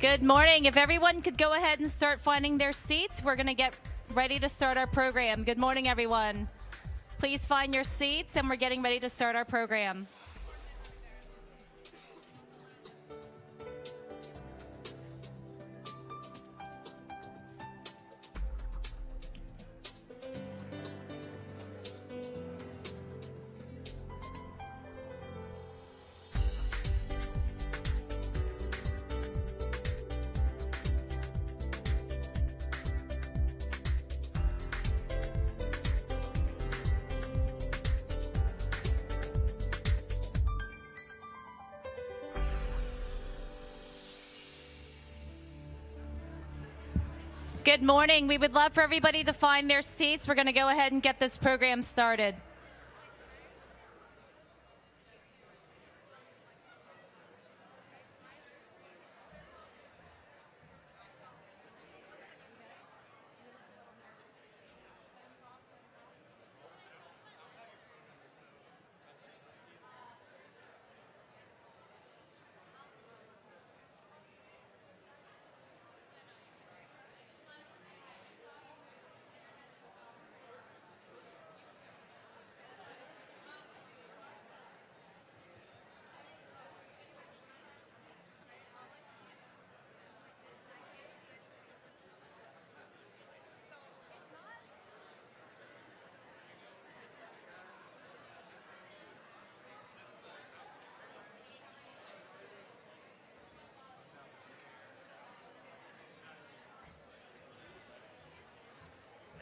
Good morning. If everyone could go ahead and start finding their seats, we're going to get ready to start our program. Good morning, everyone. Please find your seats, and we're getting ready to start our program. Good morning. We would love for everybody to find their seats. We're going to go ahead and get this program started.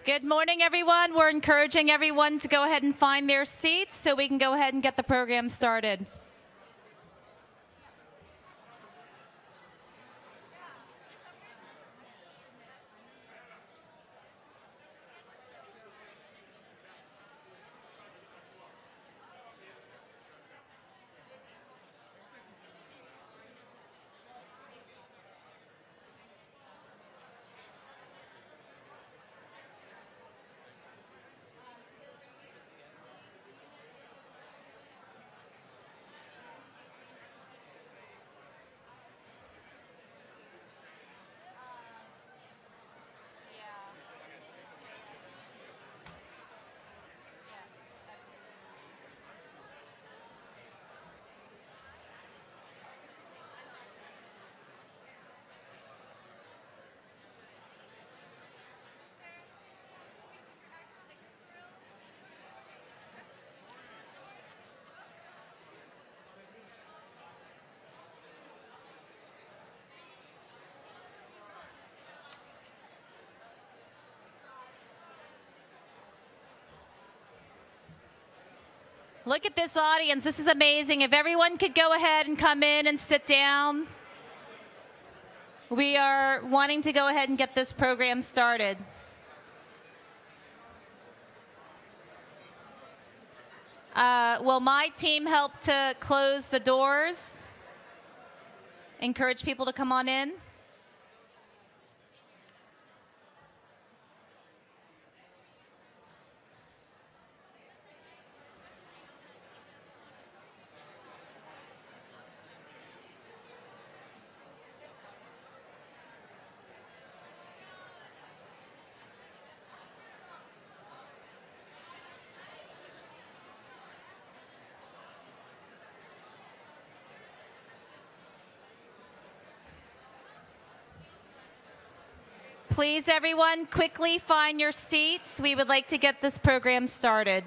Good morning, everyone. We're encouraging everyone to go ahead and find their seats so we can go ahead and get the program started. Look at this audience. This is amazing. If everyone could go ahead and come in and sit down. We are wanting to go ahead and get this program started. Will my team help to close the doors? Encourage people to come on in. Please, everyone, quickly find your seats. We would like to get this program started.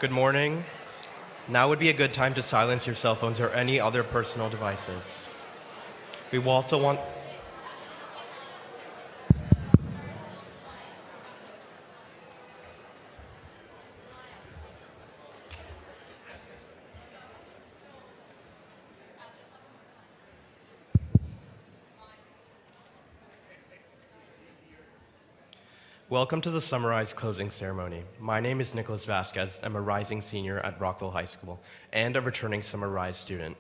Good morning. Now would be a good time to silence your cell phones or any other personal devices. We will also want... Welcome to the Summarize closing ceremony. My name is Nicholas Vasquez. I'm a rising senior at Rockville High School and a returning Summarize student.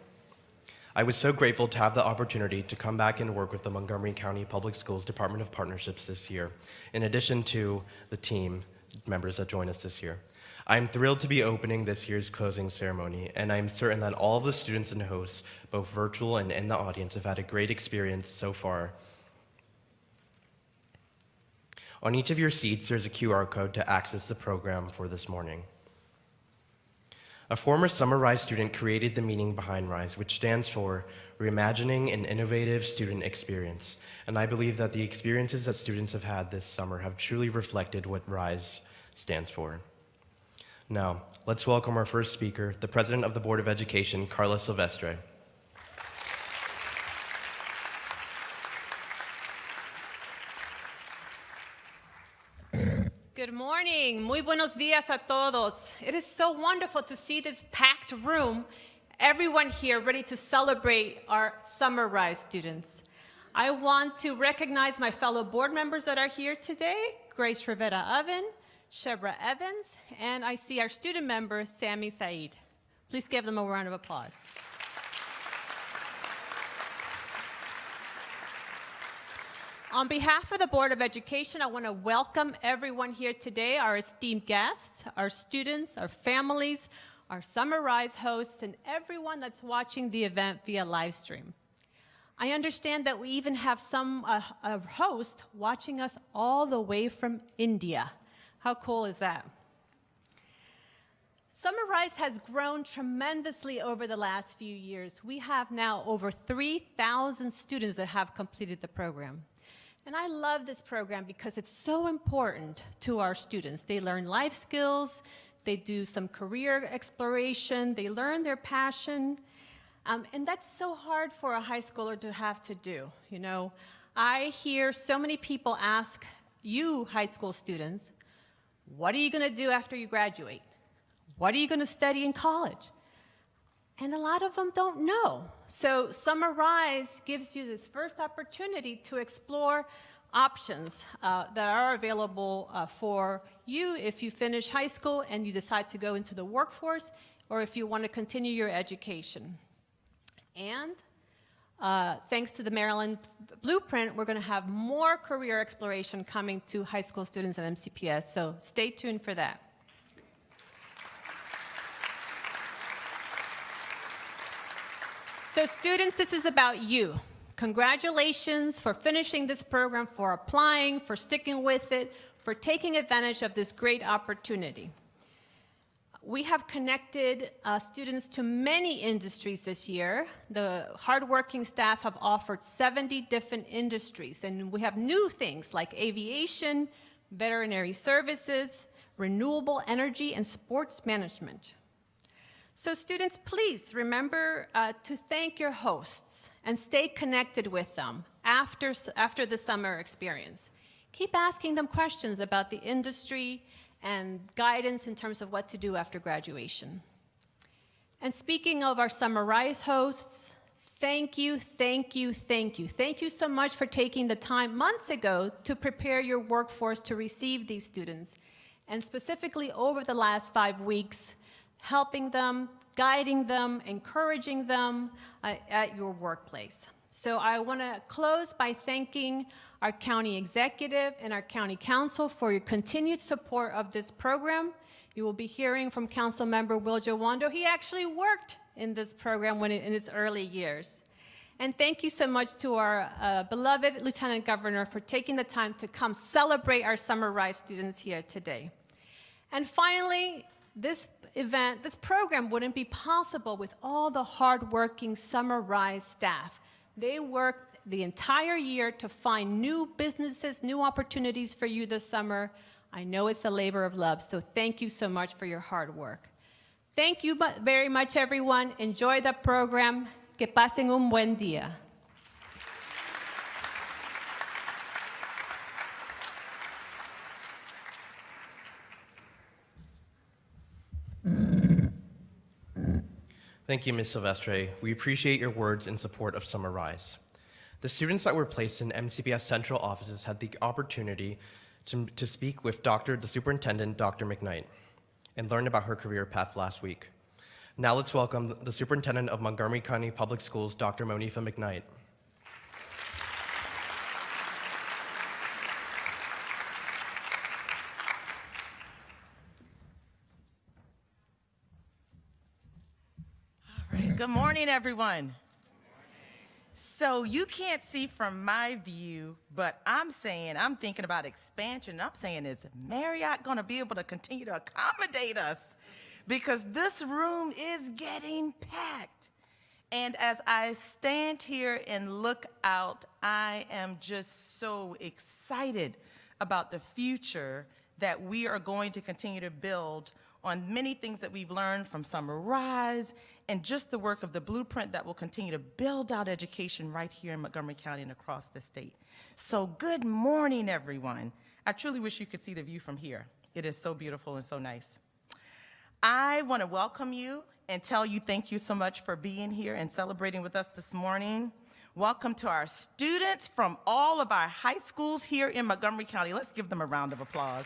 I was so grateful to have the opportunity to come back and work with the Montgomery County Public Schools Department of Partnerships this year, in addition to the team members that joined us this year. I'm thrilled to be opening this year's closing ceremony, and I'm certain that all of the students and hosts, both virtual and in the audience, have had a great experience so far. On each of your seats, there's a QR code to access the program for this morning. A former Summarize student created the meaning behind RISE, which stands for Reimagining an Innovative Student Experience. And I believe that the experiences that students have had this summer have truly reflected what RISE stands for. Now, let's welcome our first speaker, the President of the Board of Education, Carla Silvestre. Good morning. Muy buenos días a todos. It is so wonderful to see this packed room, everyone here ready to celebrate our Summarize students. I want to recognize my fellow board members that are here today, Grace Rivera Oven, Shebra Evans, and I see our student member, Sammy Said. Please give them a round of applause. On behalf of the Board of Education, I want to welcome everyone here today, our esteemed guests, our students, our families, our Summarize hosts, and everyone that's watching the event via live stream. I understand that we even have some a host watching us all the way from India. How cool is that? Summarize has grown tremendously over the last few years. We have now over 3,000 students that have completed the program. And I love this program because it's so important to our students. They learn life skills, they do some career exploration, they learn their passion, and that's so hard for a high schooler to have to do. You know, I hear so many people ask you, high school students, what are you going to do after you graduate? What are you going to study in college? And a lot of them don't know. So Summarize gives you this first opportunity to explore options that are available for you if you finish high school and you decide to go into the workforce, or if you want to continue your education. And thanks to the Maryland Blueprint, we're going to have more career exploration coming to high school students at MCPS, so stay tuned for that. So students, this is about you. Congratulations for finishing this program, for applying, for sticking with it, for taking advantage of this great opportunity. We have connected students to many industries this year. The hardworking staff have offered 70 different industries, and we have new things like aviation, veterinary services, renewable energy, and sports management. So students, please remember to thank your hosts and stay connected with them after the summer experience. Keep asking them questions about the industry and guidance in terms of what to do after graduation. And speaking of our Summarize hosts, thank you, thank you, thank you. Thank you so much for taking the time months ago to prepare your workforce to receive these students, and specifically over the last 5 weeks, helping them, guiding them, encouraging them at your workplace. So I want to close by thanking our county executive and our county council for your continued support of this program. You will be hearing from Council Member Will Jawando. He actually worked in this program in its early years. And thank you so much to our beloved Lieutenant Governor for taking the time to come celebrate our Summarize students here today. And finally, this program wouldn't be possible with all the hardworking Summarize staff. They worked the entire year to find new businesses, new opportunities for you this summer. I know it's a labor of love, so thank you so much for your hard work. Thank you very much, everyone. Enjoy the program. Que pasen un buen día. Thank you, Ms. Silvestre. We appreciate your words in support of Summer Rise. The students that were placed in MCPS central offices had the opportunity to speak with the Superintendent, Dr. McKnight, and learn about her career path last week. Now let's welcome the Superintendent of Montgomery County Public Schools, Dr. Monifa McKnight. All right, good morning, everyone. So you can't see from my view, but I'm thinking about expansion. I'm saying, is Marriott going to be able to continue to accommodate us? Because this room is getting packed. And as I stand here and look out, I am just so excited about the future that we are going to continue to build on many things that we've learned from Summer Rise and just the work of the blueprint that will continue to build out education right here in Montgomery County and across the state. So good morning, everyone. I truly wish you could see the view from here. It is so beautiful and so nice. I want to welcome you and tell you thank you so much for being here and celebrating with us this morning. Welcome to our students from all of our high schools here in Montgomery County. Let's give them a round of applause.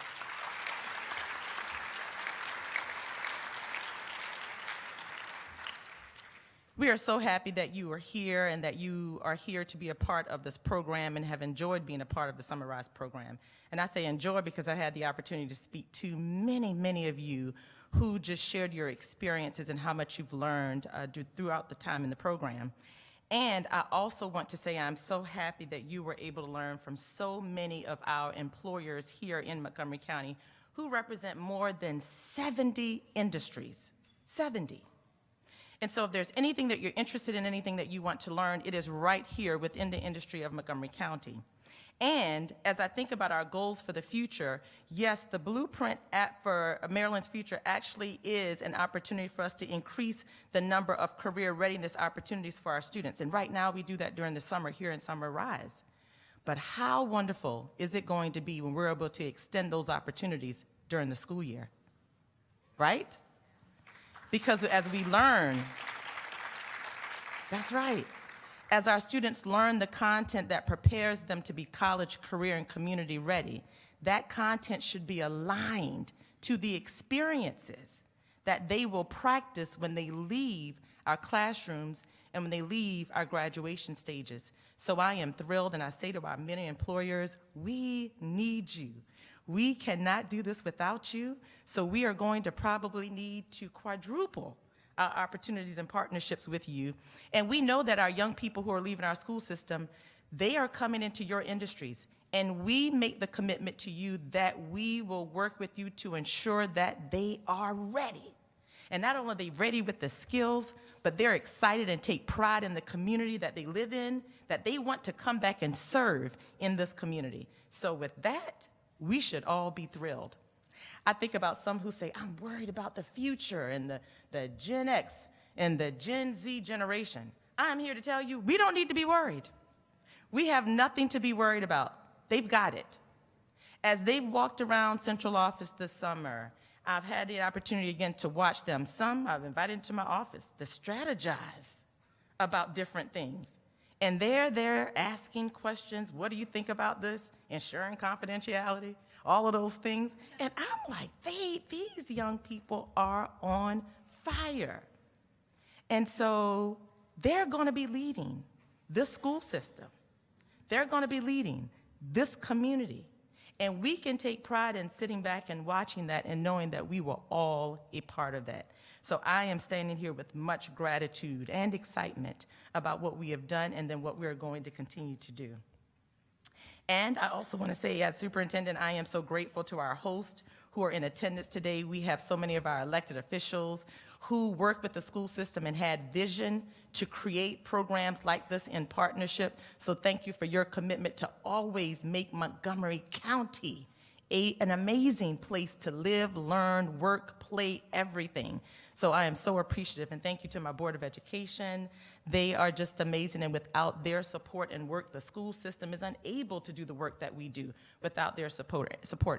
We are so happy that you are here and that you are here to be a part of this program and have enjoyed being a part of the Summer Rise program. And I say enjoy because I had the opportunity to speak to many, many of you who just shared your experiences and how much you've learned throughout the time in the program. And I also want to say I'm so happy that you were able to learn from so many of our employers here in Montgomery County who represent more than 70 industries, 70. And so if there's anything that you're interested in, anything that you want to learn, it is right here within the industry of Montgomery County. And as I think about our goals for the future, yes, the blueprint for Maryland's future actually is an opportunity for us to increase the number of career readiness opportunities for our students. And right now we do that during the summer here in Summer Rise. But how wonderful is it going to be when we're able to extend those opportunities during the school year, right? Because as we learn, that's right. As our students learn the content that prepares them to be college, career, and community ready, that content should be aligned to the experiences that they will practice when they leave our classrooms and when they leave our graduation stages. So I am thrilled, and I say to our many employers, we need you. We cannot do this without you, so we are going to probably need to quadruple our opportunities and partnerships with you. And we know that our young people who are leaving our school system, they are coming into your industries. And we make the commitment to you that we will work with you to ensure that they are ready. And not only are they ready with the skills, but they're excited and take pride in the community that they live in, that they want to come back and serve in this community. So with that, we should all be thrilled. I think about some who say, I'm worried about the future and the Gen X and the Gen Z generation. I'm here to tell you, we don't need to be worried. We have nothing to be worried about. They've got it. As they've walked around central office this summer, I've had the opportunity again to watch them. Some I've invited into my office to strategize about different things. And they're there asking questions. What do you think about this? Ensuring confidentiality, all of those things. And I'm like, these young people are on fire. And so they're going to be leading this school system. They're going to be leading this community. And we can take pride in sitting back and watching that and knowing that we were all a part of that. So I am standing here with much gratitude and excitement about what we have done and then what we are going to continue to do. And I also want to say, as superintendent, I am so grateful to our hosts who are in attendance today. We have so many of our elected officials who work with the school system and had vision to create programs like this in partnership. So thank you for your commitment to always make Montgomery County an amazing place to live, learn, work, play, everything. So I am so appreciative, and thank you to my Board of Education. They are just amazing, and without their support and work, the school system is unable to do the work that we do without their support.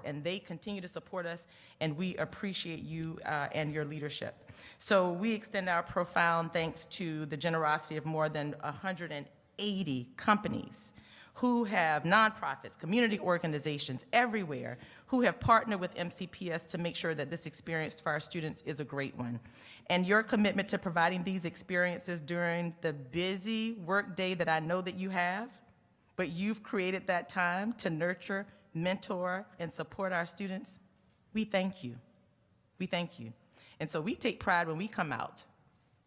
And they continue to support us, and we appreciate you and your leadership. So we extend our profound thanks to the generosity of more than 180 companies who have nonprofits, community organizations everywhere who have partnered with MCPS to make sure that this experience for our students is a great one. And your commitment to providing these experiences during the busy work day that I know that you have, but you've created that time to nurture, mentor, and support our students, we thank you. We thank you. And so we take pride when we come out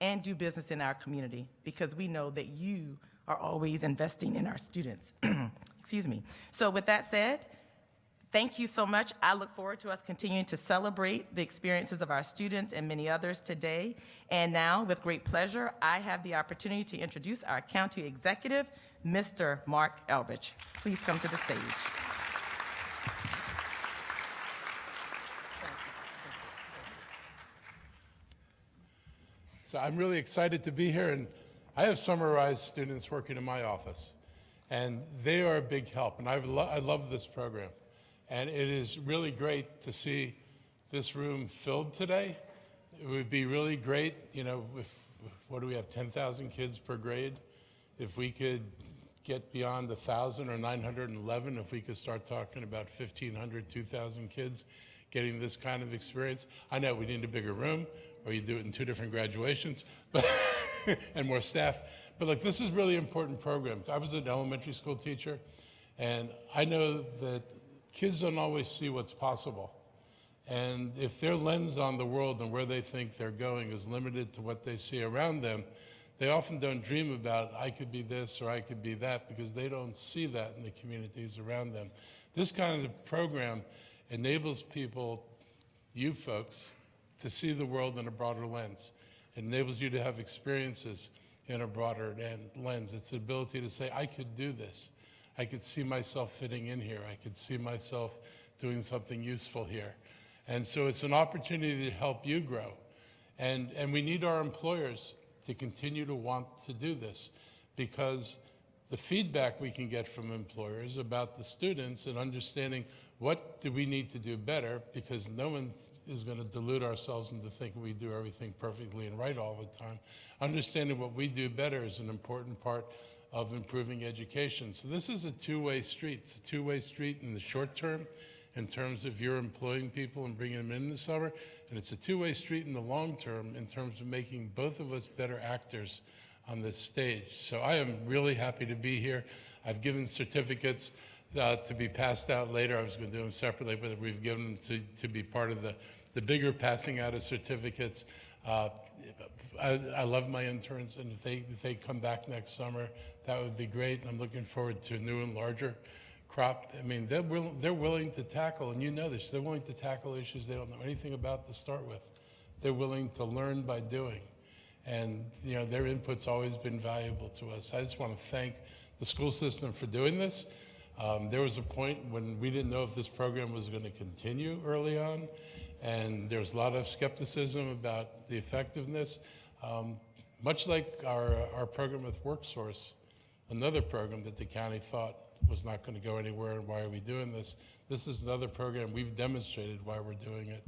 and do business in our community because we know that you are always investing in our students. Excuse me. So with that said, thank you so much. I look forward to us continuing to celebrate the experiences of our students and many others today. And now, with great pleasure, I have the opportunity to introduce our county executive, Mr. Mark Elbridge. Please come to the stage. So I'm really excited to be here, and I have Summer Rise students working in my office, and they are a big help, and I love this program. And it is really great to see this room filled today. It would be really great, you know, what do we have, 10,000 kids per grade? If we could get beyond 1,000 or 911, if we could start talking about 1,500, 2,000 kids getting this kind of experience. I know we need a bigger room, or you do it in 2 different graduations, but and more staff. But look, this is really important program. I was an elementary school teacher, and I know that kids don't always see what's possible. And if their lens on the world and where they think they're going is limited to what they see around them, they often don't dream about, I could be this or I could be that, because they don't see that in the communities around them. This kind of program enables people, you folks, to see the world in a broader lens. It enables you to have experiences in a broader lens. It's the ability to say, I could do this. I could see myself fitting in here. I could see myself doing something useful here. And so it's an opportunity to help you grow. And we need our employers to continue to want to do this, because the feedback we can get from employers about the students and understanding what do we need to do better, because no one is going to delude ourselves into thinking we do everything perfectly and right all the time. Understanding what we do better is an important part of improving education. So this is a two-way street. It's a two-way street in the short term in terms of you're employing people and bringing them in the summer, and it's a two-way street in the long term in terms of making both of us better actors on this stage. So I am really happy to be here. I've given certificates to be passed out later. I was going to do them separately, but we've given them to be part of the bigger passing out of certificates. I love my interns, and if they come back next summer, that would be great. And I'm looking forward to a new and larger crop. I mean, they're willing to tackle, and you know this, they're willing to tackle issues they don't know anything about to start with. They're willing to learn by doing. And you know, their input's always been valuable to us. I just want to thank the school system for doing this. There was a point when we didn't know if this program was going to continue early on, and there was a lot of skepticism about the effectiveness. Much like our program with WorkSource, another program that the county thought was not going to go anywhere, and why are we doing this? This is another program we've demonstrated why we're doing it.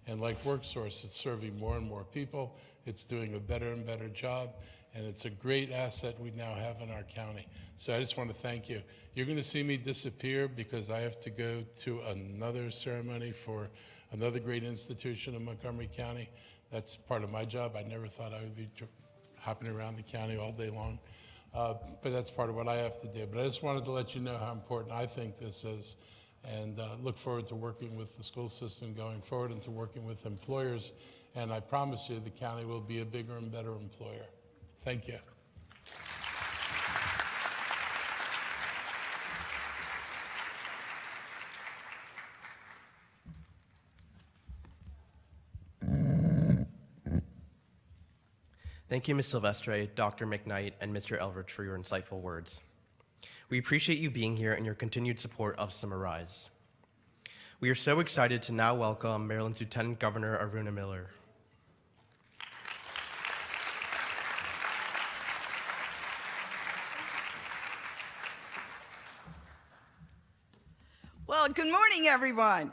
And like WorkSource, it's serving more and more people. It's doing a better and better job, and it's a great asset we now have in our county. So I just want to thank you. You're going to see me disappear because I have to go to another ceremony for another great institution in Montgomery County. That's part of my job. I never thought I would be hopping around the county all day long. But that's part of what I have to do. But I just wanted to let you know how important I think this is, and look forward to working with the school system going forward and to working with employers. And I promise you the county will be a bigger and better employer. Thank you. Thank you, Ms. Silvestre, Dr. McKnight, and Mr. Elbridge for your insightful words. We appreciate you being here and your continued support of Summer Rise. We are so excited to now welcome Maryland's Lieutenant Governor Aruna Miller. Well, good morning, everyone.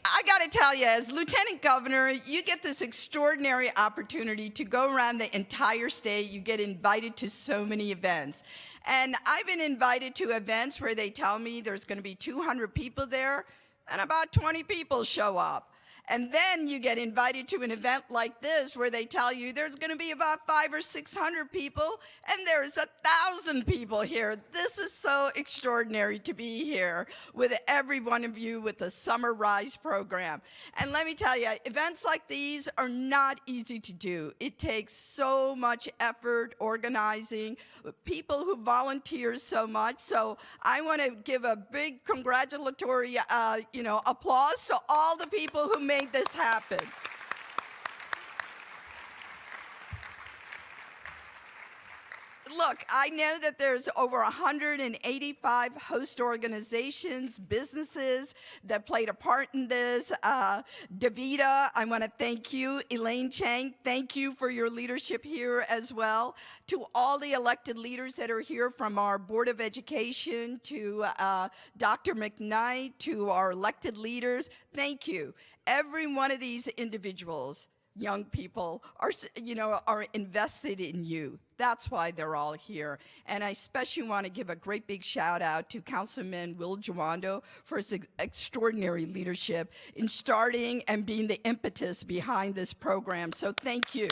I got to tell you, as Lieutenant Governor, you get this extraordinary opportunity to go around the entire state. You get invited to so many events. And I've been invited to events where they tell me there's going to be 200 people there, and about 20 people show up. And then you get invited to an event like this where they tell you there's going to be about 500 or 600 people, and there's 1,000 people here. This is so extraordinary to be here with every one of you with the Summer Rise program. And let me tell you, events like these are not easy to do. It takes so much effort, organizing, people who volunteer so much. So I want to give a big congratulatory, applause to all the people who made this happen. Look, I know that there's over 185 host organizations, businesses that played a part in this. Davida, I want to thank you. Elaine Chang, thank you for your leadership here as well. To all the elected leaders that are here, from our Board of Education to Dr. McKnight, to our elected leaders, thank you. Every one of these individuals, young people, are invested in you. That's why they're all here. And I especially want to give a great big shout out to Councilman Will Jawando for his extraordinary leadership in starting and being the impetus behind this program. So thank you.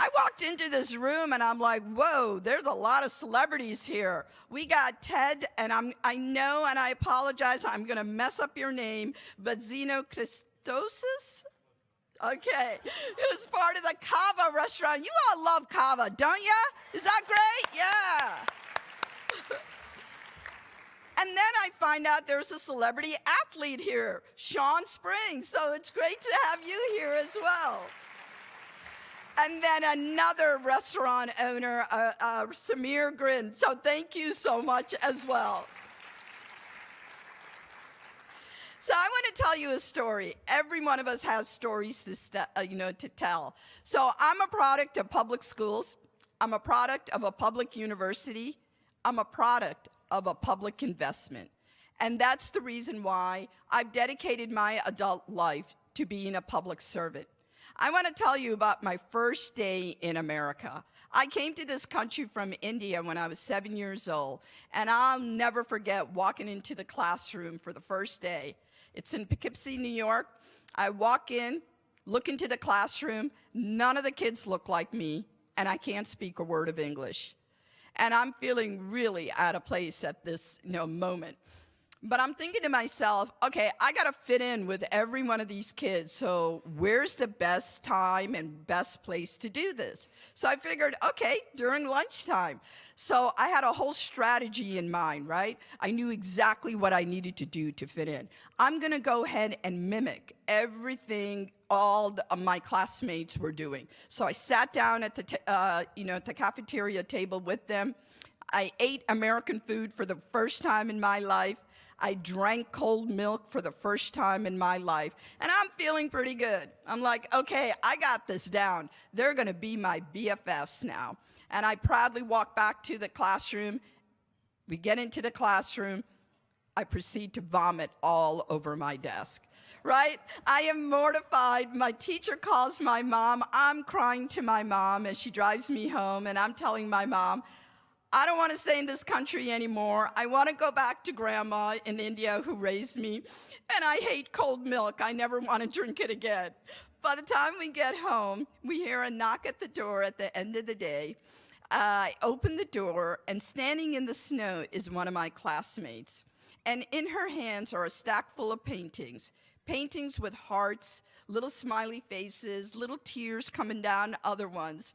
I walked into this room and I'm like, whoa, there's a lot of celebrities here. We got Ted, and I know, and I apologize, I'm gonna mess up your name, but Zeno Christosis? Okay, it was part of the Kava restaurant. You all love Kava, don't ya? Is that great? Yeah. And then I find out there's a celebrity athlete here, Sean Springs, so it's great to have you here as well. And then another restaurant owner, Samir Grin. So thank you so much as well. So I want to tell you a story. Every one of us has stories to tell. So I'm a product of public schools. I'm a product of a public university. I'm a product of a public investment. And that's the reason why I've dedicated my adult life to being a public servant. I want to tell you about my first day in America. I came to this country from India when I was 7 years old, and I'll never forget walking into the classroom for the first day. It's in Poughkeepsie, New York. I walk in, look into the classroom, none of the kids look like me, and I can't speak a word of English. And I'm feeling really out of place at this moment. But I'm thinking to myself, okay, I got to fit in with every one of these kids, so where's the best time and best place to do this? So I figured, okay, during lunchtime. So I had a whole strategy in mind, right? I knew exactly what I needed to do to fit in. I'm going to go ahead and mimic everything all my classmates were doing. So I sat down at the cafeteria table with them. I ate American food for the first time in my life. I drank cold milk for the first time in my life, and I'm feeling pretty good. I'm like, okay, I got this down. They're gonna be my BFFs now. And I proudly walk back to the classroom. We get into the classroom. I proceed to vomit all over my desk, right? I am mortified. My teacher calls my mom. I'm crying to my mom as she drives me home, and I'm telling my mom, I don't want to stay in this country anymore. I want to go back to grandma in India who raised me, and I hate cold milk. I never want to drink it again. By the time we get home, we hear a knock at the door at the end of the day. I open the door, and standing in the snow is one of my classmates. And in her hands are a stack full of paintings, paintings with hearts, little smiley faces, little tears coming down other ones.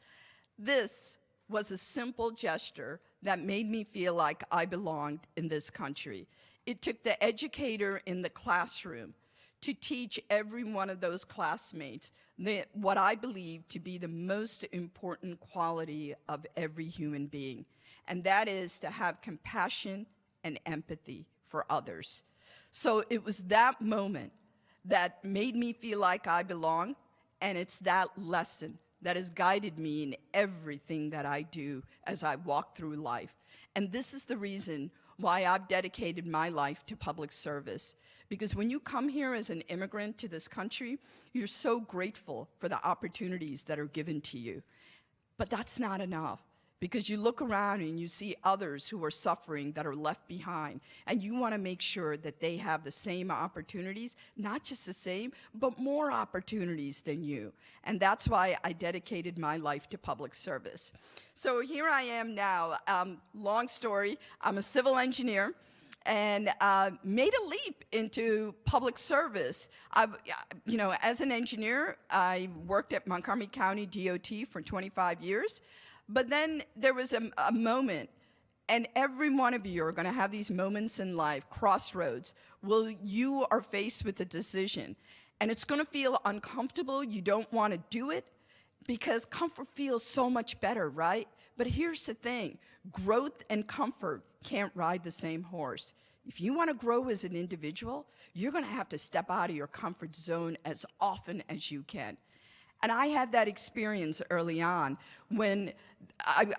This was a simple gesture that made me feel like I belonged in this country. It took the educator in the classroom to teach every one of those classmates what I believe to be the most important quality of every human being, and that is to have compassion and empathy for others. So it was that moment that made me feel like I belong, and it's that lesson that has guided me in everything that I do as I walk through life. And this is the reason why I've dedicated my life to public service. Because when you come here as an immigrant to this country, you're so grateful for the opportunities that are given to you. But that's not enough, because you look around and you see others who are suffering that are left behind, and you want to make sure that they have the same opportunities, not just the same, but more opportunities than you. And that's why I dedicated my life to public service. So here I am now. Long story, I'm a civil engineer, and made a leap into public service. As an engineer, I worked at Montgomery County DOT for 25 years, but then there was a moment, and every one of you are gonna have these moments in life, crossroads, where you are faced with a decision, and it's gonna feel uncomfortable. You don't wanna do it, because comfort feels so much better, right? But here's the thing, growth and comfort can't ride the same horse. If you want to grow as an individual, you're going to have to step out of your comfort zone as often as you can. And I had that experience early on when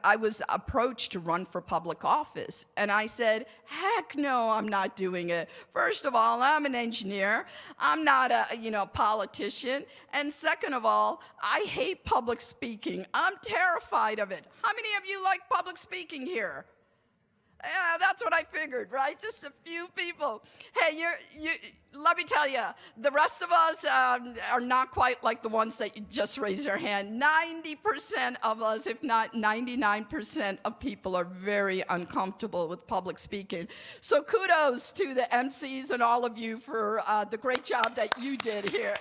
I was approached to run for public office. And I said, heck no, I'm not doing it. First of all, I'm an engineer. I'm not a politician. And second of all, I hate public speaking. I'm terrified of it. How many of you like public speaking here? Yeah, that's what I figured, right? Just a few people. Hey, let me tell you, the rest of us are not quite like the ones that you just raised your hand. 90% of us, if not 99% of people, are very uncomfortable with public speaking. So kudos to the MCs and all of you for the great job that you did here.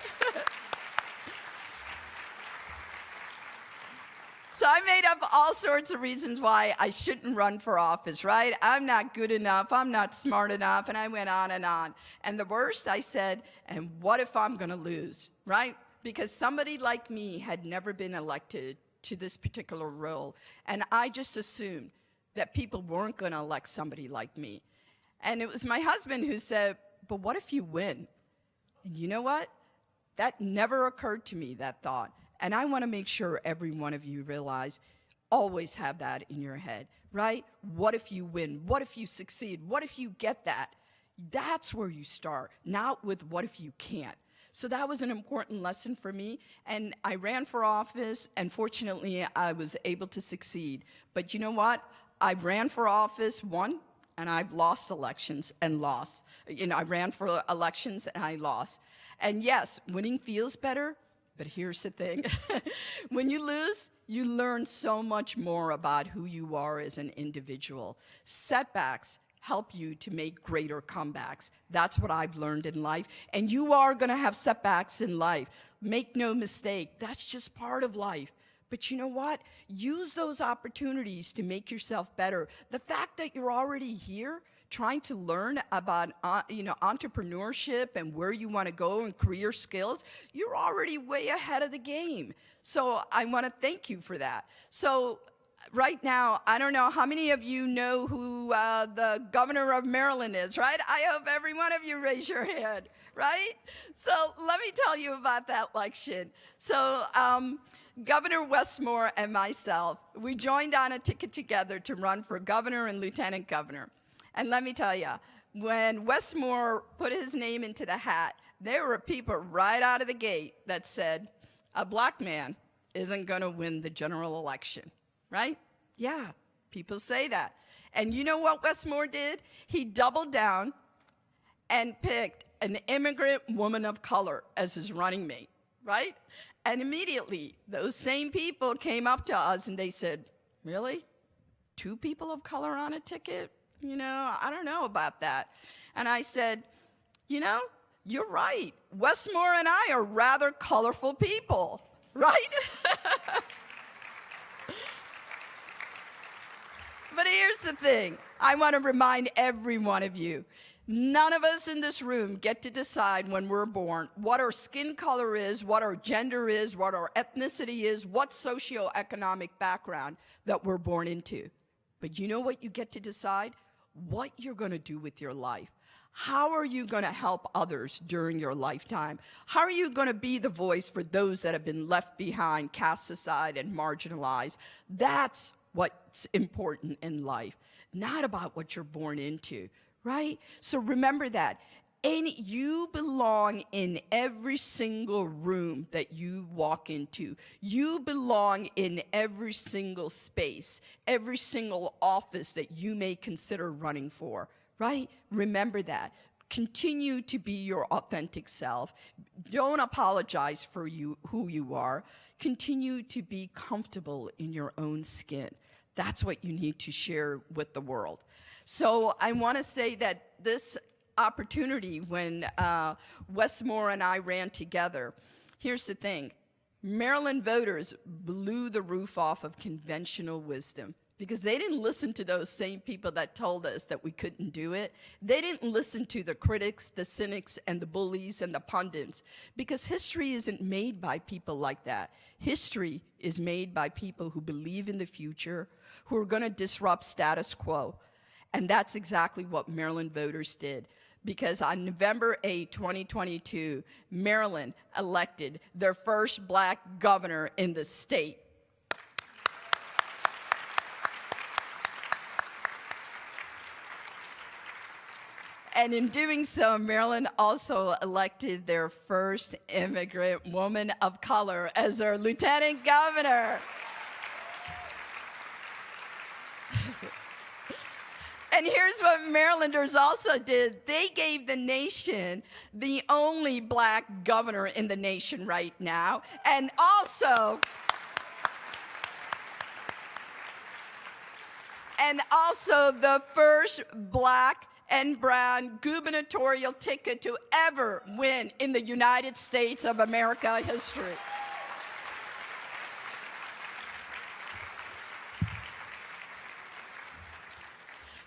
So I made up all sorts of reasons why I shouldn't run for office, right? I'm not good enough, I'm not smart enough, and I went on and on. And the worst, I said, and what if I'm gonna lose, right? Because somebody like me had never been elected to this particular role, and I just assumed that people weren't gonna elect somebody like me. And it was my husband who said, but what if you win? And you know what? That never occurred to me, that thought. And I want to make sure every one of you realize, always have that in your head, right? What if you win? What if you succeed? What if you get that? That's where you start, not with what if you can't. So that was an important lesson for me. And I ran for office, and fortunately, I was able to succeed. But you know what? I ran for office, won, and I've lost elections and lost. I ran for elections and I lost. And yes, winning feels better. But here's the thing, when you lose, you learn so much more about who you are as an individual. Setbacks help you to make greater comebacks. That's what I've learned in life. And you are gonna have setbacks in life. Make no mistake, that's just part of life. But you know what? Use those opportunities to make yourself better. The fact that you're already here, trying to learn about entrepreneurship and where you want to go and career skills, you're already way ahead of the game. So I want to thank you for that. So right now, I don't know how many of you know who the governor of Maryland is, right? I hope every one of you raise your hand, right? So let me tell you about that election. So Governor Westmore and myself, we joined on a ticket together to run for governor and lieutenant governor. And let me tell you, when Westmore put his name into the hat, there were people right out of the gate that said, a black man isn't gonna win the general election, right? Yeah, people say that. And you know what Westmore did? He doubled down and picked an immigrant woman of color as his running mate, right? And immediately, those same people came up to us and they said, really? 2 people of color on a ticket? I don't know about that. And I said, you're right. Westmore and I are rather colorful people, right? But here's the thing. I want to remind every one of you, none of us in this room get to decide when we're born what our skin color is, what our gender is, what our ethnicity is, what socioeconomic background that we're born into. But you know what you get to decide? What you're going to do with your life. How are you going to help others during your lifetime? How are you going to be the voice for those that have been left behind, cast aside, and marginalized? That's what's important in life, not about what you're born into, right? So remember that. You belong in every single room that you walk into. You belong in every single space, every single office that you may consider running for, right? Remember that. Continue to be your authentic self. Don't apologize for who you are. Continue to be comfortable in your own skin. That's what you need to share with the world. So I want to say that this opportunity when Westmore and I ran together, here's the thing. Maryland voters blew the roof off of conventional wisdom because they didn't listen to those same people that told us that we couldn't do it. They didn't listen to the critics, the cynics, and the bullies and the pundits, because history isn't made by people like that. History is made by people who believe in the future, who are going to disrupt status quo. And that's exactly what Maryland voters did. Because on November 8, 2022, Maryland elected their first black governor in the state. And in doing so, Maryland also elected their first immigrant woman of color as their lieutenant governor. And here's what Marylanders also did. They gave the nation the only black governor in the nation right now, and also the first black and brown gubernatorial ticket to ever win in the United States of America history.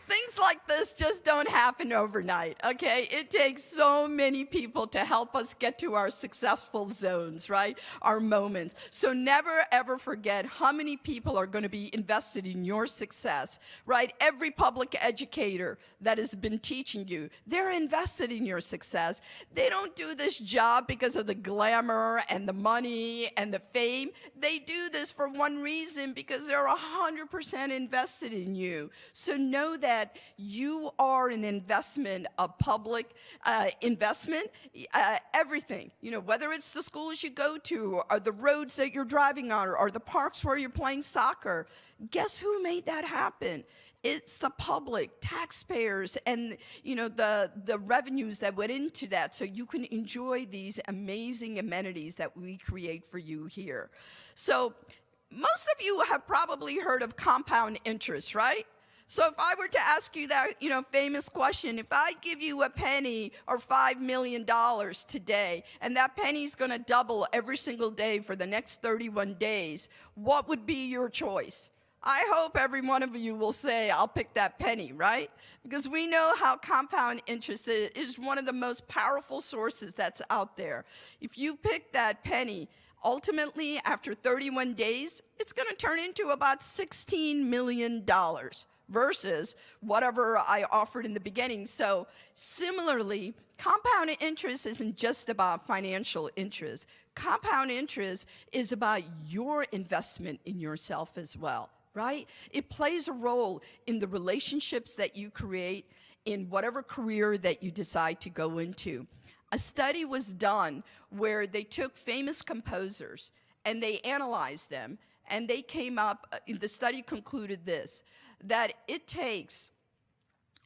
Things like this just don't happen overnight, okay? It takes so many people to help us get to our successful zones, right? Our moments. So never, ever forget how many people are going to be invested in your success, right? Every public educator that has been teaching you, they're invested in your success. They don't do this job because of the glamour and the money and the fame. They do this for one reason, because they're 100% invested in you. So know that you are an investment, a public investment, everything. You know, whether it's the schools you go to, or the roads that you're driving on, or the parks where you're playing soccer. Guess who made that happen? It's the public, taxpayers, and you know the revenues that went into that, so you can enjoy these amazing amenities that we create for you here. So most of you have probably heard of compound interest, right? So if I were to ask you that, famous question, if I give you a penny or $5 million today, and that penny's going to double every single day for the next 31 days, what would be your choice? I hope every one of you will say, I'll pick that penny, right? Because we know how compound interest is one of the most powerful sources that's out there. If you pick that penny, ultimately, after 31 days, it's going to turn into about $16 million. Versus whatever I offered in the beginning. So similarly, compound interest isn't just about financial interest. Compound interest is about your investment in yourself as well, right? It plays a role in the relationships that you create in whatever career that you decide to go into. A study was done where they took famous composers and they analyzed them, and they came up, the study concluded this, that it takes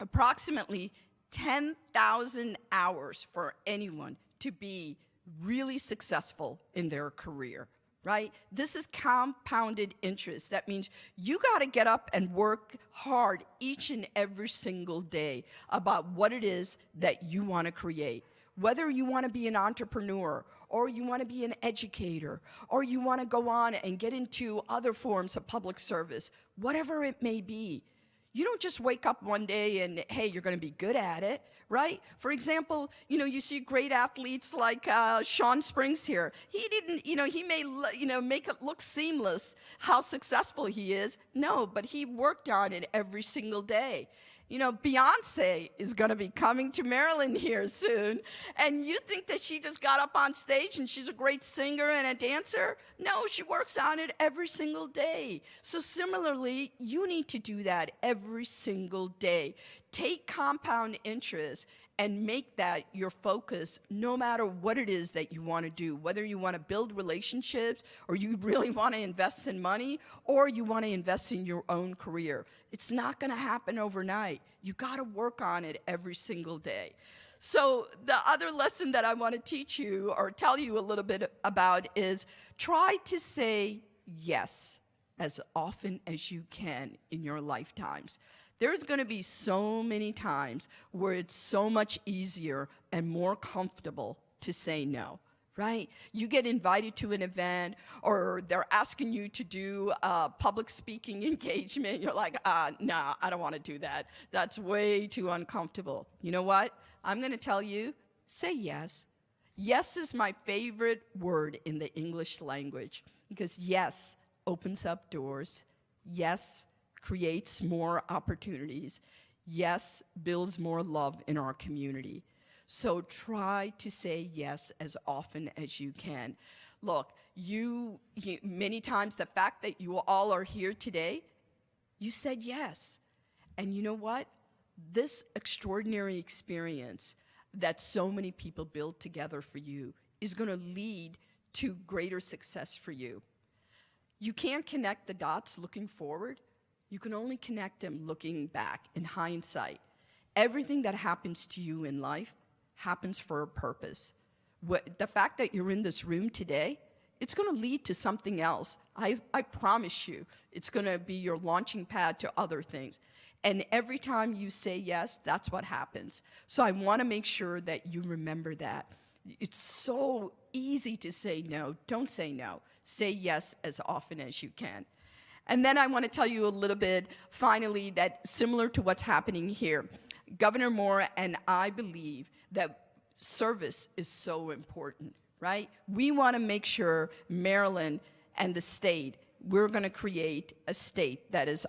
approximately 10,000 hours for anyone to be really successful in their career, right? This is compounded interest. That means you got to get up and work hard each and every single day about what it is that you want to create. Whether you want to be an entrepreneur, or you want to be an educator, or you want to go on and get into other forms of public service, whatever it may be, you don't just wake up one day and, hey, you're going to be good at it, right? For example, you see great athletes like Sean Springs here. He didn't, he may, make it look seamless how successful he is. No, but he worked on it every single day. You know, Beyonce is going to be coming to Maryland here soon, and you think that she just got up on stage and she's a great singer and a dancer? No, she works on it every single day. So similarly, you need to do that every single day. Take compound interest and make that your focus no matter what it is that you want to do, whether you want to build relationships or you really want to invest in money or you want to invest in your own career. It's not going to happen overnight. You got to work on it every single day. So the other lesson that I want to teach you or tell you a little bit about is try to say yes as often as you can in your lifetimes. There's going to be so many times where it's so much easier and more comfortable to say no, right? You get invited to an event or they're asking you to do a public speaking engagement. You're like, no, I don't want to do that. That's way too uncomfortable. You know what? I'm going to tell you, say yes. Yes is my favorite word in the English language because yes opens up doors. Yes creates more opportunities. Yes, builds more love in our community. So try to say yes as often as you can. Look, you many times the fact that you all are here today, you said yes. And you know what? This extraordinary experience that so many people build together for you is going to lead to greater success for you. You can't connect the dots looking forward. You can only connect them looking back in hindsight. Everything that happens to you in life happens for a purpose. The fact that you're in this room today, it's going to lead to something else. I promise you, it's going to be your launching pad to other things. And every time you say yes, that's what happens. So I want to make sure that you remember that. It's so easy to say no. Don't say no. Say yes as often as you can. And then I want to tell you a little bit, finally, that similar to what's happening here, Governor Moore and I believe that service is so important, right? We want to make sure Maryland and the state, we're going to create a state that is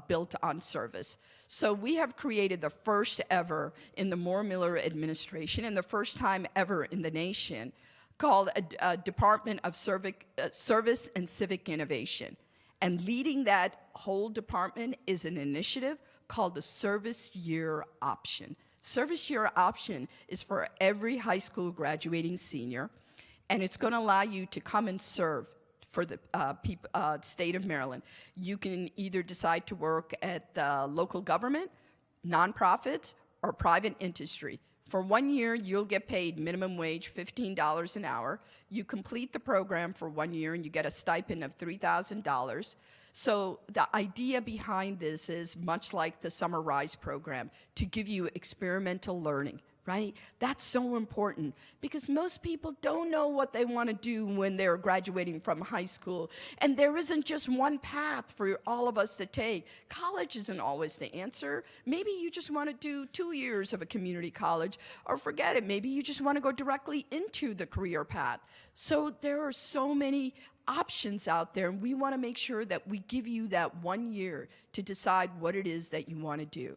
built on service. So we have created the first ever in the Moore-Miller administration and the first time ever in the nation called a Department of Service and Civic Innovation. And leading that whole department is an initiative called the Service Year Option. Service Year Option is for every high school graduating senior, and it's going to allow you to come and serve for the state of Maryland. You can either decide to work at the local government, nonprofits, or private industry. For 1 year, you'll get paid minimum wage, $15 an hour. You complete the program for 1 year, and you get a stipend of $3,000. So the idea behind this is much like the Summer Rise program, to give you experimental learning, right? That's so important because most people don't know what they want to do when they're graduating from high school. And there isn't just one path for all of us to take. College isn't always the answer. Maybe you just want to do 2 years of a community college, or forget it. Maybe you just want to go directly into the career path. So there are so many options out there, and we want to make sure that we give you that 1 year to decide what it is that you want to do.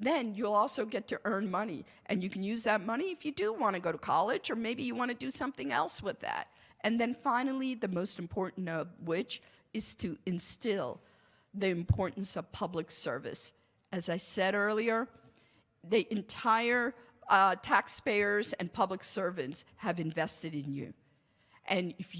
Then you'll also get to earn money, and you can use that money if you do want to go to college, or maybe you want to do something else with that. And then finally, the most important of which is to instill the importance of public service. As I said earlier, the entire taxpayers and public servants have invested in you. And if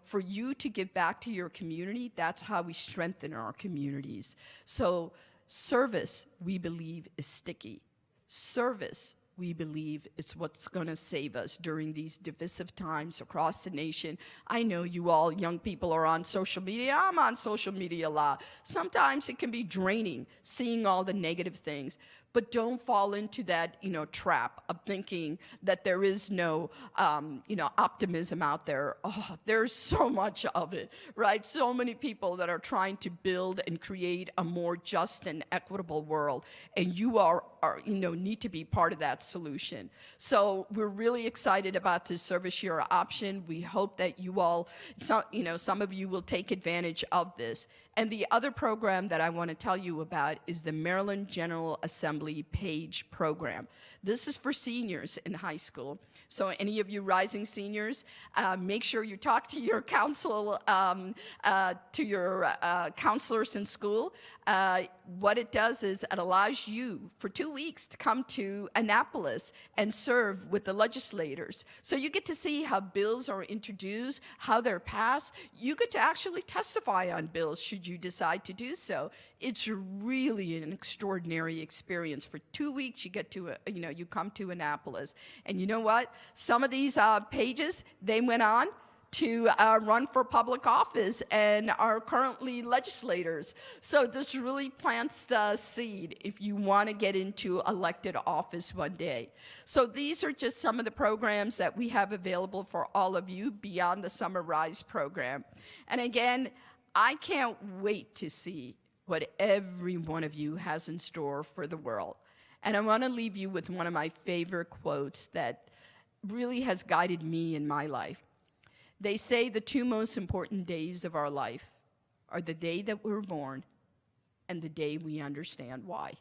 for you to give back to your community, that's how we strengthen our communities. So service, we believe, is sticky. Service, we believe, is what's going to save us during these divisive times across the nation. I know you all young people are on social media. I'm on social media a lot. Sometimes it can be draining seeing all the negative things. But don't fall into that, trap of thinking that there is no, optimism out there. Oh, there's so much of it, right? So many people that are trying to build and create a more just and equitable world, and you need to be part of that solution. So we're really excited about this service year option. We hope that you all, some of you will take advantage of this. And the other program that I want to tell you about is the Maryland General Assembly Page Program. This is for seniors in high school. So any of you rising seniors, make sure you talk to your counselors in school. What it does is it allows you for 2 weeks to come to Annapolis and serve with the legislators. So you get to see how bills are introduced, how they're passed. You get to actually testify on bills should you decide to do so. It's really an extraordinary experience. For 2 weeks, you get to, you come to Annapolis. And you know what? Some of these pages, they went on to run for public office and are currently legislators. So this really plants the seed if you want to get into elected office one day. So these are just some of the programs that we have available for all of you beyond the Summer Rise program. And again, I can't wait to see what every one of you has in store for the world. And I want to leave you with one of my favorite quotes that really has guided me in my life. They say the two most important days of our life are the day that we're born and the day we understand why.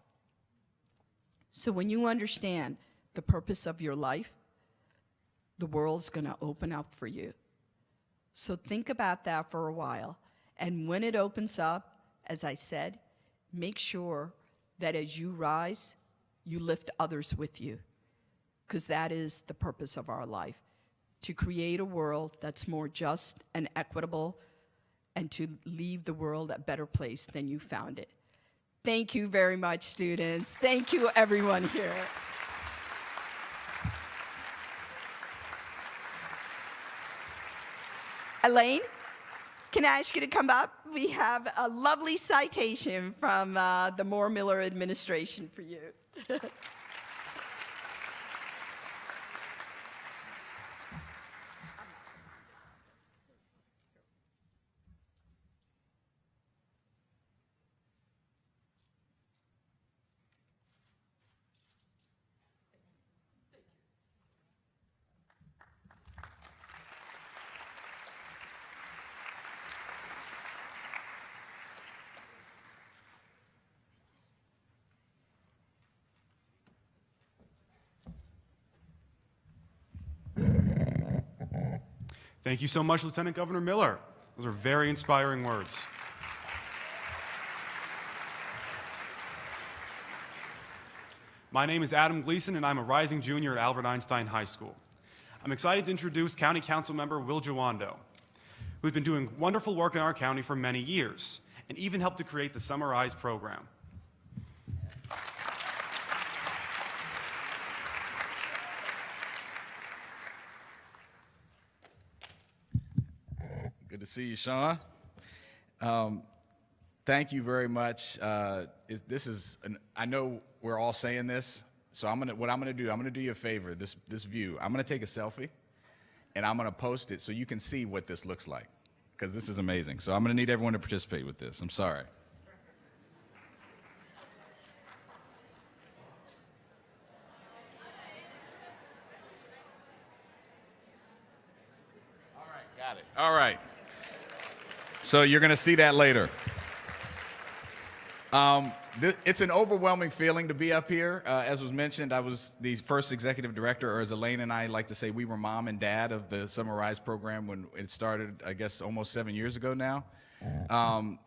So when you understand the purpose of your life, the world's going to open up for you. So think about that for a while. And when it opens up, as I said, make sure that as you rise, you lift others with you, because that is the purpose of our life, to create a world that's more just and equitable and to leave the world a better place than you found it. Thank you very much, students. Thank you, everyone here. Elaine, can I ask you to come up? We have a lovely citation from the Moore-Miller administration for you. Thank you so much, Lieutenant Governor Miller. Those are very inspiring words. My name is Adam Gleason, and I'm a rising junior at Albert Einstein High School. I'm excited to introduce County Council Member Will Jawando, who's been doing wonderful work in our county for many years, and even helped to create the Summer Rise program. Good to see you, Sean. Thank you very much. I know we're all saying this, so what I'm gonna do you a favor. This view, I'm gonna take a selfie, and I'm gonna post it so you can see what this looks like, because this is amazing. So I'm gonna need everyone to participate with this. I'm sorry. All right, got it. All right. So you're going to see that later. It's an overwhelming feeling to be up here. As was mentioned, I was the first executive director, or as Elaine and I like to say, we were mom and dad of the Summer Rise program when it started, I guess, almost 7 years ago now.